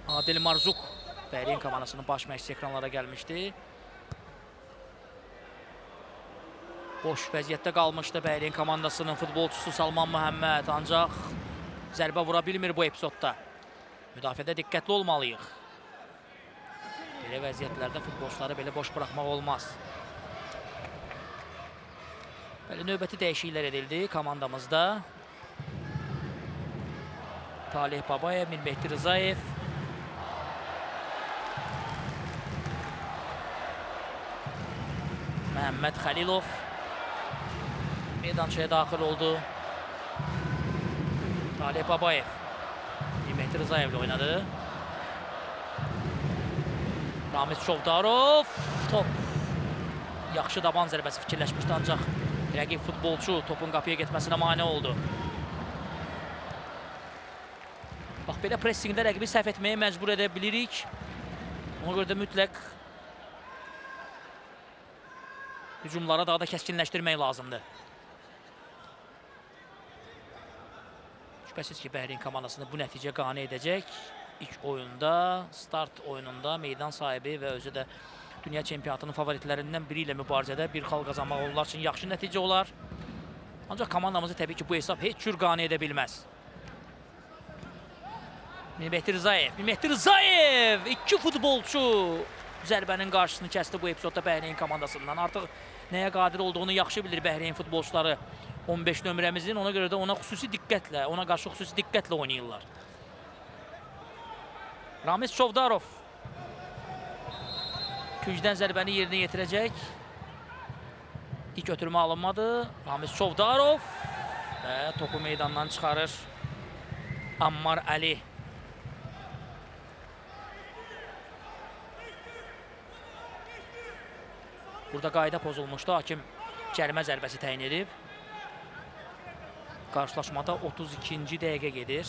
Adil Marzuk Bəhreyn komandasının baş məşqçisi ekranlara gəlmişdi. Boş vəziyyətdə qalmışdı Bəhreyn komandasının futbolçusu Salman Muhammed. Ancaq zərbə vura bilmir bu epizodda. Müdafiədə diqqətli olmalıyıq. Belə vəziyyətlərdə futbolçuları belə boş buraxmaq olmaz. Belə növbəti dəyişikliklər edildi komandamızda. Talih Babayev, Mirmehdi Rızayev. Məhəmməd Xəlilov meydançaya daxil oldu. Talih Babayev Mirmehdi Rızayevlə oynadı. Ramiz Çovdarov. Top yaxşı daban zərbəsi fikirləşmişdi, ancaq rəqib futbolçu topun qapıya getməsinə mane oldu. Bax, belə pressingdə rəqibi səhv etməyə məcbur edə bilirik. Ona görə də mütləq hücumlara daha da kəskinləşdirmək lazımdır. Şübhəsiz ki, Bəhreyn komandasını bu nəticə qane edəcək. İlk oyunda, start oyununda meydan sahibi və özü də dünya çempionatının favoritlərindən biri ilə mübarizədə bir xal qazanmaq onlar üçün yaxşı nəticə olar. Ancaq komandamızı təbii ki, bu hesab heç cür qane edə bilməz. Mirmehdi Rızayev! İki futbolçu zərbənin qarşısını kəsdi bu epizodda Bəhreyn komandasından. Artıq nəyə qadir olduğunu yaxşı bilir Bəhreyn futbolçuları 15 nömrəmizin. Ona görə də ona qarşı xüsusi diqqətlə oynayırlar. Ramiz Çovdarov küncdən zərbəni yerinə yetirəcək. İlk ötürmə alınmadı. Ramiz Çovdarov və topu meydandan çıxarır Ammar Ali. Burada qayda pozulmuşdu. Hakim cərimə zərbəsi təyin edib. Qarşılaşmada 32-ci dəqiqə gedir.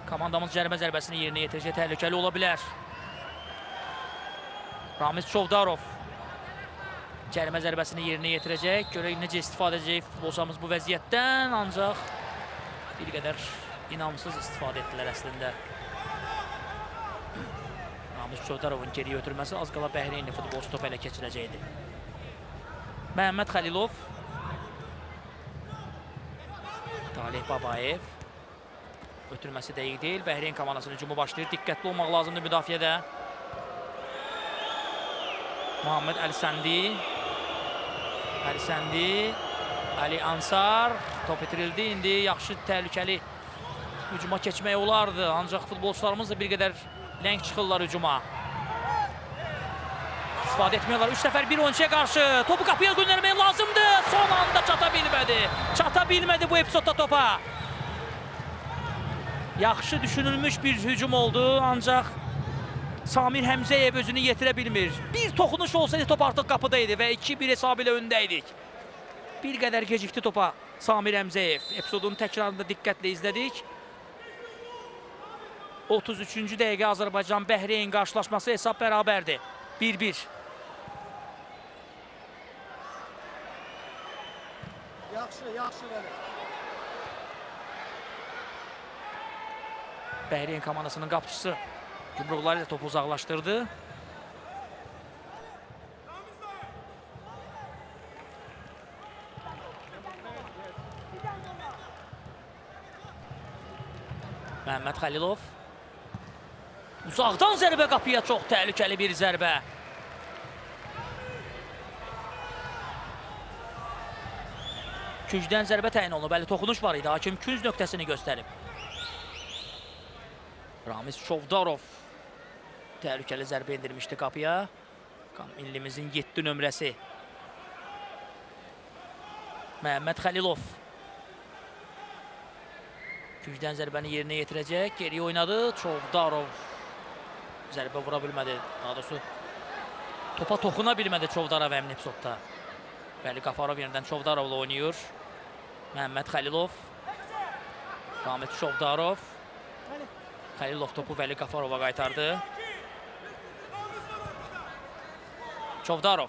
Komandamız cərimə zərbəsini yerinə yetirəcək, təhlükəli ola bilər. Ramiz Çovdarov cərimə zərbəsini yerinə yetirəcək. Görək necə istifadə edəcək futbolçularımız bu vəziyyətdən, ancaq bir qədər inamsız istifadə etdilər əslində. Ramiz Çovdarovun geriyə ötürməsi az qala Bəhreyinli futbolçu topu ələ keçirəcəkdi. Məhəmməd Xəlilov, Talih Babayev. Ötürməsi dəqiq deyil. Bəhreyn komandasının hücumu başlayır. Diqqətli olmaq lazımdır müdafiədə. Muhammed Əlisəndi. Ali Ansar. Top itirildi. İndi yaxşı, təhlükəli hücuma keçmək olardı. Ancaq futbolçularımız da bir qədər ləng çıxırlar hücuma. İstifadə etmiyorlar. 3 nəfər bir oyuncuya qarşı. Topu qapıya göndərmək lazımdır. Son anda çata bilmədi. Çata bilmədi bu epizodda topa. Yaxşı düşünülmüş bir hücum oldu, ancaq Samir Həmzəyev özünü yetirə bilmir. Bir toxunuş olsaydı top artıq qapıdaydı və 2-1 hesabı ilə öndəydik. Bir qədər gecikdi topa Samir Həmzəyev. Epizodun təkrarında diqqətlə izlədik. 33-cü dəqiqə Azərbaycan-Bəhreyn qarşılaşması, hesab bərabərdir. 1-1. Yaxşı verir. Bəhreyn komandasının qapıçısı yumruqları ilə topu uzaqlaşdırdı. Məhəmməd Xəlilov. Uzaqdan zərbə qapıya, çox təhlükəli bir zərbə. Küncdən zərbə təyin olunub, bəli toxunuş var idi. Hakim künc nöqtəsini göstərib. Ramiz Çovdarov təhlükəli zərbə indirmişdi qapıya. Millimizin 7 nömrəsi. Məhəmməd Xəlilov. Küncdən zərbəni yerinə yetirəcək. Geriyə oynadı. Çovdarov zərbə vura bilmədi. Daha doğrusu topa toxuna bilmədi Çovdarov həmin epizodda. Vəli Qafarov yenidən Çovdarovla oynayır. Məhəmməd Xəlilov. Ramiz Çovdarov. Xəlilov topu Vəli Qafarova qaytardı. Çovdarov.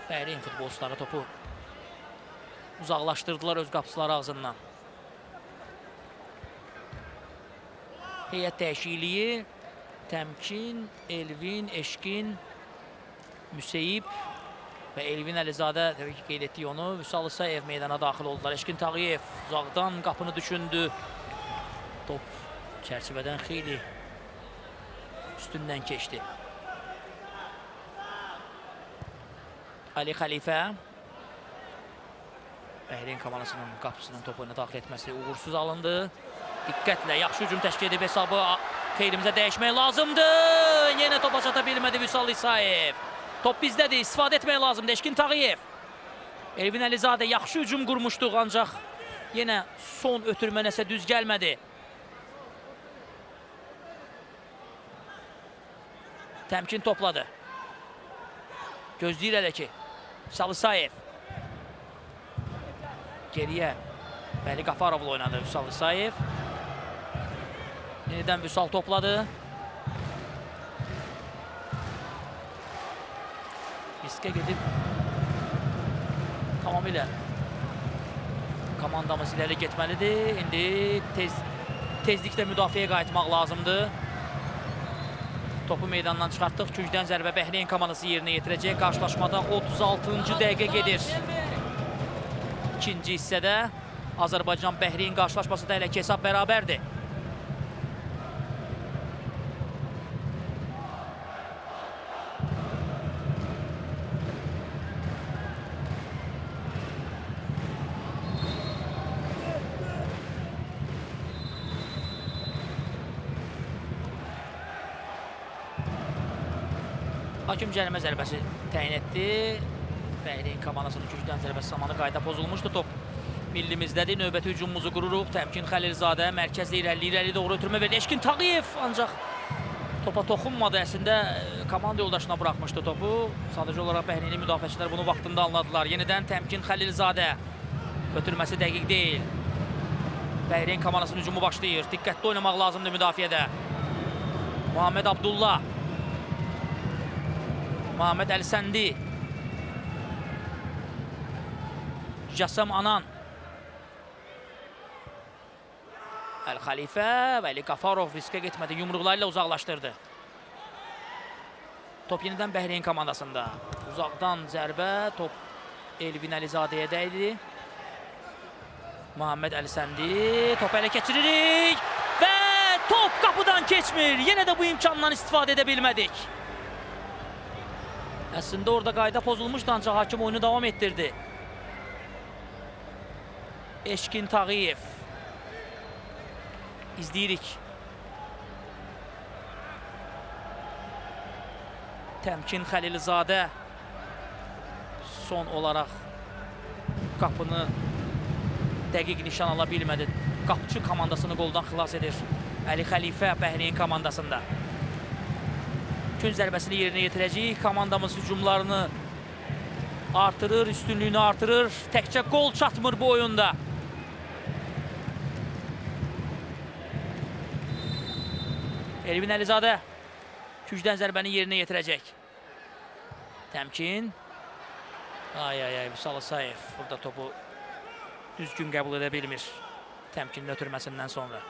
Bəhreyn futbolçuları topu uzaqlaşdırdılar öz qapıçıları ağzından. Heyət dəyişikliyi. Təmkin, Elvin, Eşkin, Müseyib və Elvin Əlizadə, təbii ki, qeyd etdik onu. Vüsal İsayev meydana daxil oldular. Eşkin Tağıyev uzaqdan qapını düşündü. Top çərçivədən xeyli üstündən keçdi. Ali Xəlifə. Bəhreyn komandasının qapısının topuna daxil etməsi uğursuz alındı. Diqqətlə yaxşı hücum təşkil edib hesabı xeyrimizə dəyişmək lazımdır. Yenə topa çata bilmədi Vüsal İsayev. Top bizdədir, istifadə etmək lazımdır. Eşkin Tağıyev. Elvin Əlizadə yaxşı hücum qurmuşduq, ancaq yenə son ötürmə nəsə düz gəlmədi. Təmkin topladı. Gözləyir hələ ki. Vüsal İsayev. Geriyə Vəli Qafarovla oynadı Vüsal İsayev. Yenidən Vüsal topladı. Riskə gedib tamamilə komandamız iləri getməlidir. İndi tezliklə müdafiəyə qayıtmaq lazımdır. Topu meydandan çıxartdıq. Küncdən zərbə Bəhreyn komandası yerinə yetirəcək. Qarşılaşmada 36-cı dəqiqə gedir. İkinci hissədə Azərbaycan-Bəhreyn qarşılaşması da elə ki hesab bərabərdir. Hakim cərimə zərbəsi təyin etdi. Bəhreyn komandasının küncdən zərbəsi zamanı qayda pozulmuşdu. Top millimizdədir. Növbəti hücumumuzu qururuq. Təmkin Xəlilzadə mərkəzdə irəli doğru ötürmə verir. Eşkin Tağıyev ancaq topa toxunmadı. Əslində komanda yoldaşına buraxmışdı topu. Sadəcə olaraq Bəhreyinli müdafiəçilər bunu vaxtında anladılar. Yenidən Təmkin Xəlilzadə. Ötürməsi dəqiq deyil. Bəhreyn komandasının hücumu başlayır. Diqqətli oynamaq lazımdır müdafiədə. Muhammed Abdullah. Muhammed Əlisəndi. Cəssəm Anan. Əl-Xəlifə və Ali Qafarov riskə getmədi. Yumruqlarıyla uzaqlaşdırdı. Top yenidən Bəhreyn komandasında. Uzaqdan zərbə. Top Elvin Əlizadəyə dəydi. Muhammed Əlisəndi. Top ələ keçiririk. Və top qapıdan keçmir. Yenə də bu imkandan istifadə edə bilmədik. Əslində orada qayda pozulmuşdu, ancaq hakim oyunu davam etdirdi. Eşkin Tağıyev. İzləyirik. Təmkin Xəlilzadə son olaraq qapını dəqiq nişan ala bilmədi. Qapçı komandasını qoldan xilas edir. Əli Xəlifə Bəhreyn komandasında. Gün zərbəsini yerinə yetirəcək. Komandamız hücumlarını artırır, üstünlüyünü artırır. Təkcə qol çatmır bu oyunda. Elvin Əlizadə gücdən zərbəni yerinə yetirəcək. Təmkin. Vüsal Isayev burada topu düzgün qəbul edə bilmir. Təmkinin ötürməsindən sonra.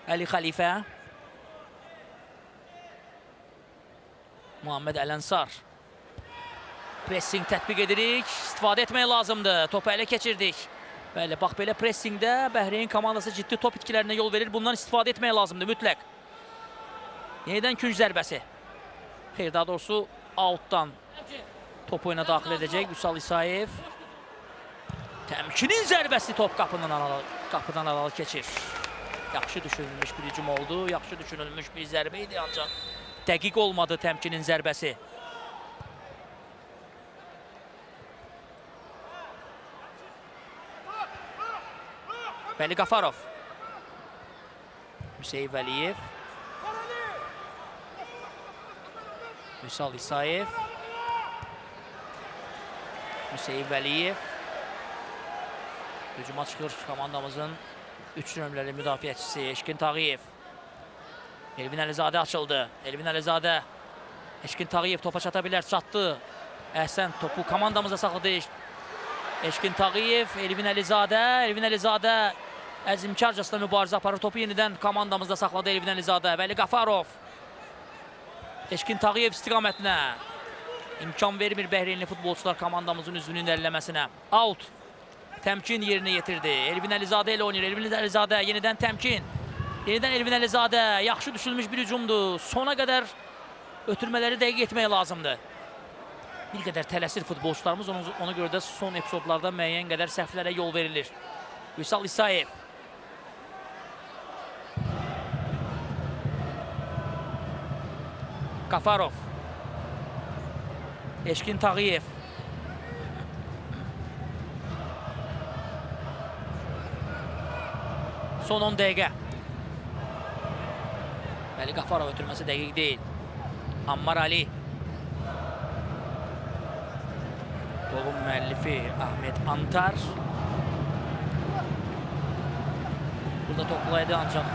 Əli Xəlifə. Muhammed Əl-Ənsar. Pressing tətbiq edirik. İstifadə etmək lazımdır. Topu ələ keçirdik. Bəli, bax belə pressingdə Bəhreyn komandası ciddi top itkilərinə yol verir. Bundan istifadə etmək lazımdır mütləq. Yenidən künc zərbəsi. Xeyr, daha doğrusu outdan top oyuna daxil edəcək Vüsal İsayev. Təmkinin zərbəsi top qapıdan aralı keçir. Yaxşı düşünülmüş bir hücum oldu. Yaxşı düşünülmüş bir zərbə idi, ancaq dəqiq olmadı Təmkinin zərbəsi. Vəli Qafarov. Hüseyin Vəliyev. Vüsal İsayev. Hüseyin Vəliyev. Hücuma çıxır komandamızın 3 nömrəli müdafiəçisi Eşkin Tağıyev. Elvin Əlizadə açıldı. Elvin Əlizadə. Eşkin Tağıyev topa çata bilər, çatdı. Əhsən topu komandamıza saxladı. Eşkin Tağıyev, Elvin Əlizadə. Elvin Əlizadə əzmkarcasına mübarizə aparır. Topu yenidən komandamızda saxladı Elvin Əlizadə. Vəli Qafarov. Eşkin Tağıyev istiqamətinə. İmkan vermir Bəhreynli futbolçular komandamızın üzvünün əlləməsinə. Out. Təmkin yerinə yetirdi. Elvin Əlizadə ilə oynayır. Elvin Əlizadə yenidən Təmkin. Yenidən Elvin Əlizadə. Yaxşı düşünülmüş bir hücumdur. Sona qədər ötürmələri dəqiq etmək lazımdır. Bir qədər tələsir futbolçularımız. Ona görə də son epizodlarda müəyyən qədər səhvlərə yol verilir. Vüsal İsayev. Qafarov. Eşkin Tağıyev. Son 10 dəqiqə. Vəli Qafarov ötürməsi dəqiq deyil. Ammar Ali. Qolun müəllifi Ahmet Antar. Burada toplaydı, ancaq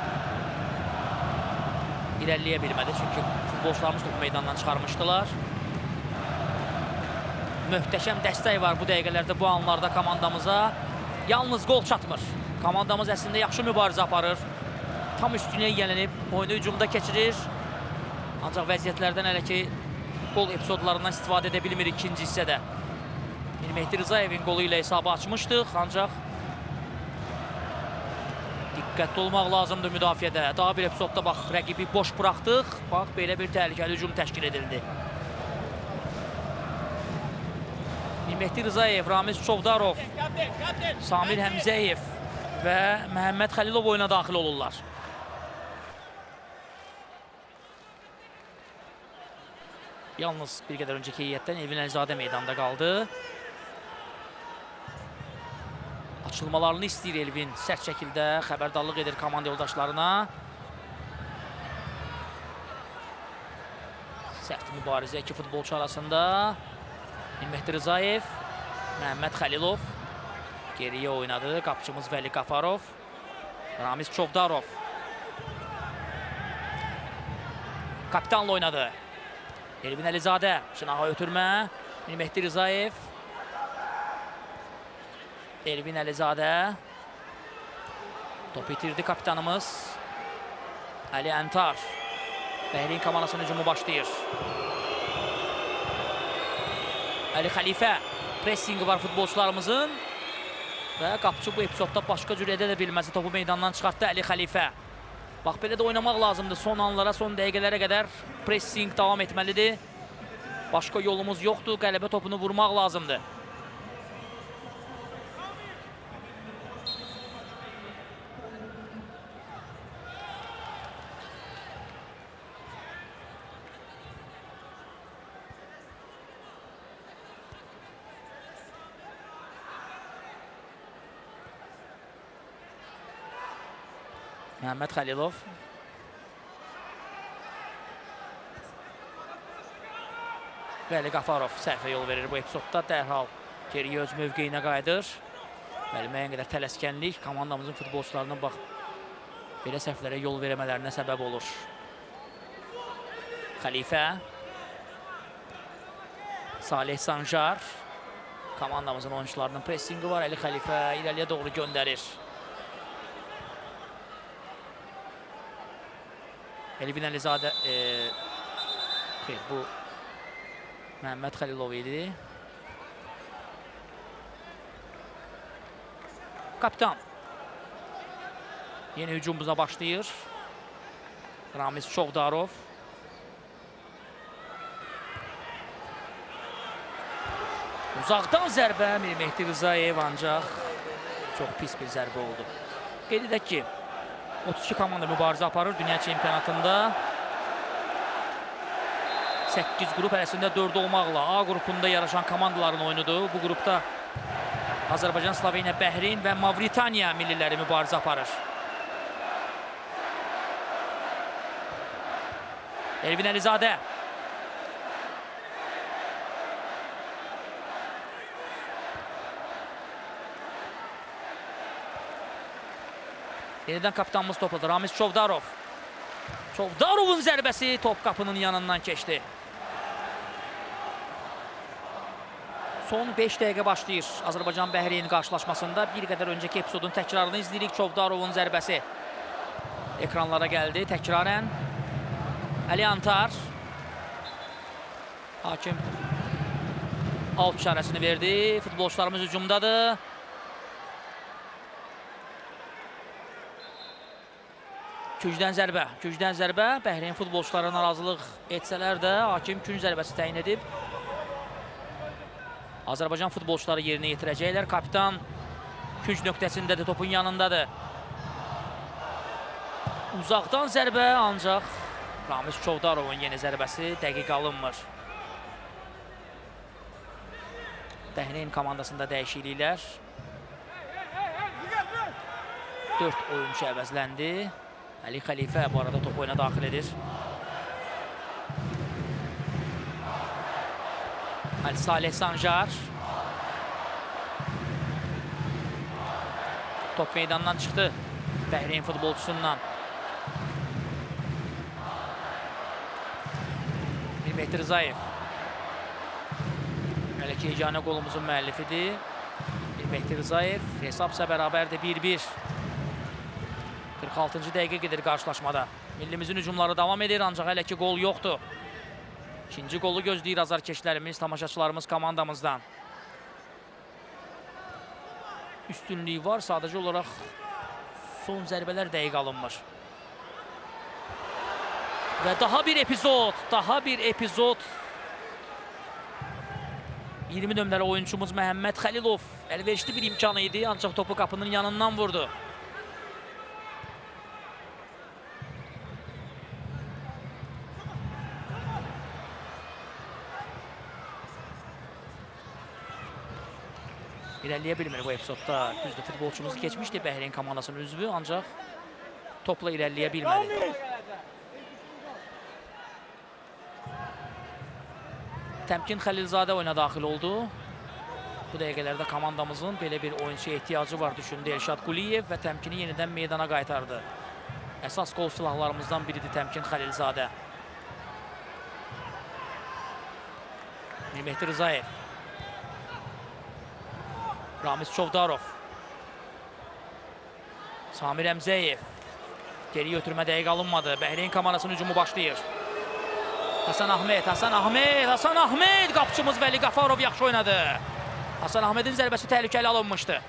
irəliləyə bilmədi. Çünki futbolçularımız topu meydandan çıxarmışdılar. Möhtəşəm dəstək var bu dəqiqələrdə, bu anlarda komandamıza. Yalnız qol çatmır. Komandamız əslində yaxşı mübarizə aparır. Tam üstünlüyə gələnib, oyunu hücumda keçirir. Ancaq vəziyyətlərdən hələ ki qol epizodlarından istifadə edə bilmir ikinci hissədə. Mehdi Rzayevin qolu ilə hesabı açmışdıq, ancaq diqqətli olmaq lazımdır müdafiədə. Daha bir epizodda bax, rəqibi boş buraxdıq. Bax, belə bir təhlükəli hücum təşkil edildi. Mehdi Rzayev, Ramiz Çovdarov, Samir Həmzəyev və Məhəmməd Xəlilov oyuna daxil olurlar. Yalnız bir qədər öncəki heyətdən Elvin Əlizadə meydanda qaldı. Açılmalarını istəyir Elvin. Sərt şəkildə xəbərdarlıq edir komanda yoldaşlarına. Sərt mübarizə iki futbolçu arasında. Mehdi Rzayev, Məhəmməd Xəlilov geriyə oynadı. Qapıcımız Vəli Qafarov, Ramiz Çovdarov. Kapitanla oynadı. Elvin Əlizadə, şınağa ötürmə. Mehdi Rzayev. Elvin Əlizadə. Top itirdi kapitanımız. Ali Əntar. Bəhrin komandasının hücumu başlayır. Ali Xəlifə. Pressingi var futbolçularımızın. Və qapıcı bu epizodda başqa cür edə də bilməsi topu meydandan çıxartdı Ali Xəlifə. Bax, belə də oynamaq lazımdır. Son anlara, son dəqiqələrə qədər pressing davam etməlidir. Başqa yolumuz yoxdur. Qələbə topunu vurmaq lazımdır. Məhəmməd Xəlilov. Vəli Qafarov səhvə yol verir bu epizodda. Dərhal geriyə öz mövqeyinə qayıdır. Bəli, müəyyən qədər tələskənlik komandamızın futbolçularının bax, belə səhvlərə yol vermələrinə səbəb olur. Xəlifə. Salih Sanjar. Komandamızın oyuncularının pressingi var. Ali Xəlifə irəliyə doğru göndərir. Elvin Əlizadə, bu Məhəmməd Xəlilov idi. Kapitan. Yeni hücumumuza başlayır. Ramiz Çovdarov. Uzaqdan zərbə Mehdi Rzayev, ancaq çox pis bir zərbə oldu. Qeyd edək ki, 32 komanda mübarizə aparır dünya çempionatında. 8 qrup arasında 4 olmaqla A qrupunda yarışan komandaların oyunudur. Bu qrupda Azərbaycan, Sloveniya, Bəhrin və Mavritaniya milliləri mübarizə aparır. Elvin Əlizadə. Yenidən kapitanımız topladı. Ramiz Çovdarov. Çovdarovun zərbəsi top qapının yanından keçdi. Son 5 dəqiqə başlayır Azərbaycan-Bəhrin qarşılaşmasında. Bir qədər öncəki epizodun təkrarını izləyirik. Çovdarovun zərbəsi ekranlara gəldi. Təkrarən Ali Antar. Hakim alt işarəsini verdi. Futbolçularımız hücumdadır. Küncdən zərbə. Bəhrin futbolçuları narazılıq etsələr də hakim künc zərbəsi təyin edib. Azərbaycan futbolçuları yerinə yetirəcəklər. Kapitan künc nöqtəsindədir, topun yanındadır. Uzaqdan zərbə, ancaq Ramiz Çovdarovun yeni zərbəsi dəqiq alınmır. Bəhrin komandasında dəyişikliklər. 4 oyuncu əvəzləndi. Ali Xəlifə bu arada top oyuna daxil edir. Ali Salih Sanjar. Top meydandan çıxdı Bəhrin futbolçusundan. Mehdi Rzayev. Hələ ki, yeganə qolumuzun müəllifidir. Mehdi Rzayev. Hesab isə bərabərdir 1-1. 46-cı dəqiqə gedir qarşılaşmada. Millimizin hücumları davam edir, ancaq hələ ki qol yoxdur. İkinci qolu gözləyir azarkeşlərimiz, tamaşaçılarımız komandamızdan. Üstünlüyü var, sadəcə olaraq son zərbələr dəqiq alınmır. Və daha bir epizod. 20 nömrəli oyuncumuz Məhəmməd Xəlilov əlverişli bir imkanı idi, ancaq topu qapının yanından vurdu. İrəliyə bilmir bu epizodda. Düzdür, futbolçumuz keçmişdi Bəhreyn komandasının üzvü, ancaq topla irəliyə bilmədi. Təmkin Xəlilzadə oyuna daxil oldu. Bu dəqiqələrdə komandamızın belə bir oyunçuya ehtiyacı var, düşündü Elşad Quliyev və təmkini yenidən meydana qaytardı. Əsas qol silahlarımızdan biridir Təmkin Xəlilzadə. Mehdi Rızayev. Ramiz Çovdarov. Samir Əmzəyev. Geri götürmə dəqiq alınmadı. Bəhreyn komandasının hücumu başlayır. Hasan Ahmed, Hasan Ahmed, Hasan Ahmed! Qapıçımız Vəli Qafarov yaxşı oynadı. Hasan Ahmedin zərbəsi təhlükəli alınmışdı.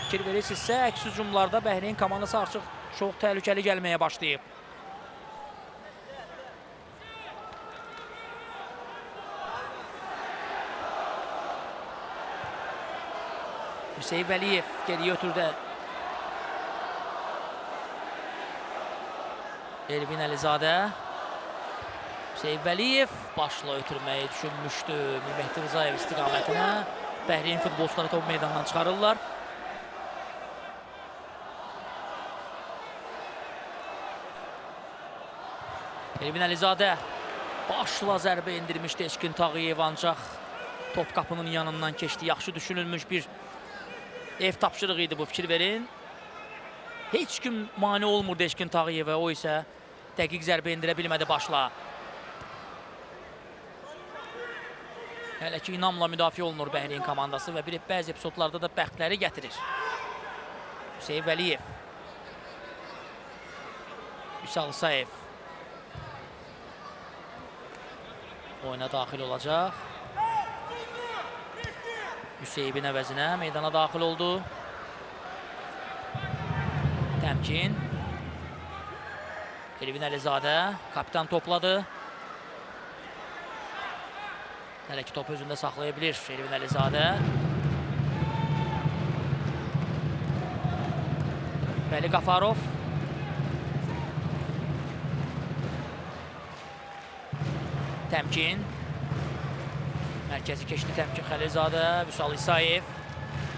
Fikir verirsinizsə, əks hücumlarda Bəhreyn komandası artıq çox təhlükəli gəlməyə başlayıb. Hüseyin Vəliyev geriyə ötürdü. Elvin Əlizadə. Hüseyin Vəliyev başla ötürməyi düşünmüşdü Mehdi Rızayev istiqamətinə. Bəhreyn futbolçuları top meydandan çıxarırlar. Elvin Əlizadə başla zərbə indirmişdi Eşkin Tağıyev, ancaq top qapının yanından keçdi. Yaxşı düşünülmüş bir ev tapşırığı idi bu, fikir verin. Heç kim mane olmurdu Eşkin Tağıyevə, o isə dəqiq zərbə indirə bilmədi başla. Hələ ki inamla müdafiə olunur Bəhreyn komandası və bəzi epizodlarda da bəxtləri gətirir. Hüseyin Vəliyev. Vüsal İsayev. Oyuna daxil olacaq. Hüseyibin əvəzinə meydana daxil oldu. Təmkin. Elvin Əlizadə. Kapitan topladı. Hələ ki topu özündə saxlaya bilir Elvin Əlizadə. Vəli Qafarov. Təmkin. Mərkəzi keçdi Təmkin Xəlilzadə. Vüsal İsayev.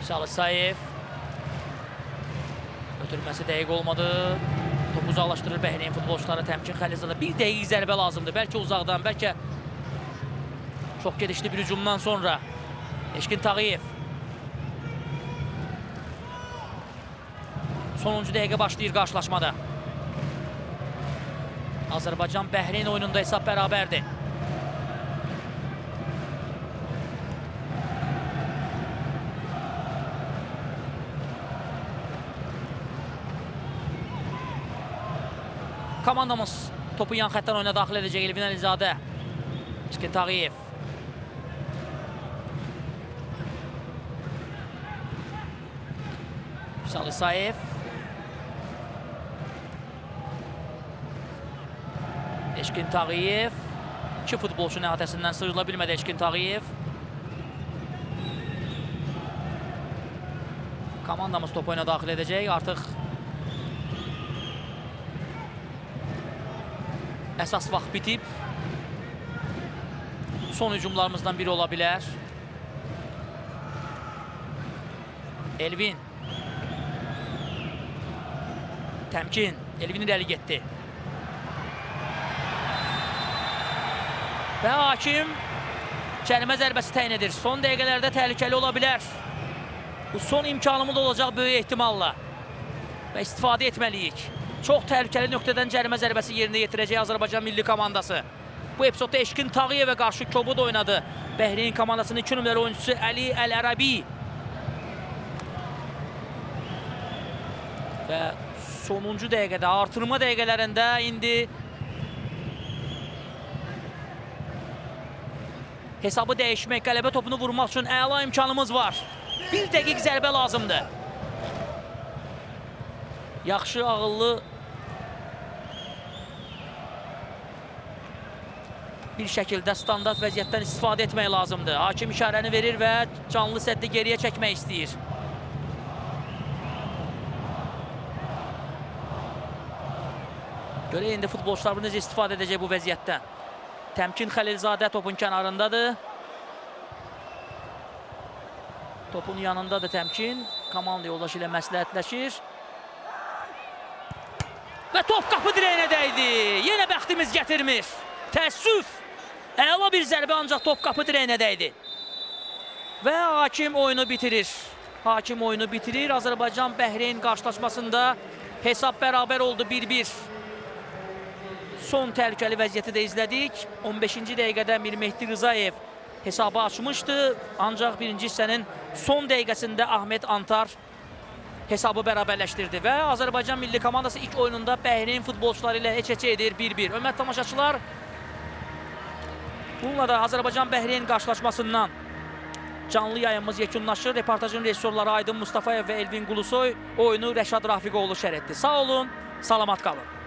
Vüsal İsayev. Ötürməsi dəqiq olmadı. Topu uzaqlaşdırır Bəhreyn futbolçuları. Təmkin Xəlilzadə. Bir dəqiq zərbə lazımdır. Bəlkə uzaqdan, bəlkə çox gedişli bir hücumdan sonra. Eşkin Tağıyev. Sonuncu dəqiqə başlayır qarşılaşmada. Azərbaycan Bəhreyn oyununda hesab bərabərdir. Komandamız topu yan xətdən oyuna daxil edəcək Elvin Əlizadə. Eşkin Tağıyev. Vüsal İsayev. Eşkin Tağıyev. İki futbolçunun əhatəsindən sıyrıla bilmədi Eşkin Tağıyev. Komandamız topu oyuna daxil edəcək. Artıq əsas vaxt bitib. Son hücumlarımızdan biri ola bilər. Elvin. Təmkin. Elvin irəli getdi. Və hakim cərimə zərbəsi təyin edir. Son dəqiqələrdə təhlükəli ola bilər. Bu son imkanımız olacaq böyük ehtimalla. Və istifadə etməliyik. Çox təhlükəli nöqtədən cərimə zərbəsi yerinə yetirəcək Azərbaycan milli komandası. Bu epizodda Eşkin Tağıyevə qarşı kobud oynadı Bəhreyn komandasının 2 nömrəli oyuncusu Əli Əl-Ərəbi. Və sonuncu dəqiqədə, artırma dəqiqələrində indi hesabı dəyişmək, qələbə topunu vurmaq üçün əla imkanımız var. Bir dəqiq zərbə lazımdır. Yaxşı, ağıllı bir şəkildə standart vəziyyətdən istifadə etmək lazımdır. Hakim işarəni verir və canlı səddi geriyə çəkmək istəyir. Görək indi futbolçular necə istifadə edəcək bu vəziyyətdən. Təmkin Xəlilzadə topun kənarındadır. Topun yanında da təmkin. Komanda yoldaşı ilə məsləhətləşir. Və top qapı dirəyinə dəydi. Yenə bəxtimiz gətirmir. Təəssüf. Əla bir zərbə ancaq top qapı dirəyinə dəydi. Və hakim oyunu bitirir. Hakim oyunu bitirir. Azərbaycan-Bəhreyn qarşılaşmasında hesab bərabər oldu 1-1. Son təhlükəli vəziyyəti də izlədik. 15-ci dəqiqədə Mir Mehdi Rızayev hesabı açmışdı. Ancaq birinci hissənin son dəqiqəsində Ahmet Antar hesabı bərabərləşdirdi. Və Azərbaycan milli komandası ilk oyununda Bəhreyn futbolçuları ilə heç-heçə edir 1-1. Hörmətli tamaşaçılar, bununla da Azərbaycan-Bəhreyn qarşılaşmasından canlı yayımımız yekunlaşır. Reportajın rejissorları Aydın Mustafayev və Elvin Qulusoy oyunu Rəşad Rafiqoğlu şərh etdi. Sağ olun, salamat qalın.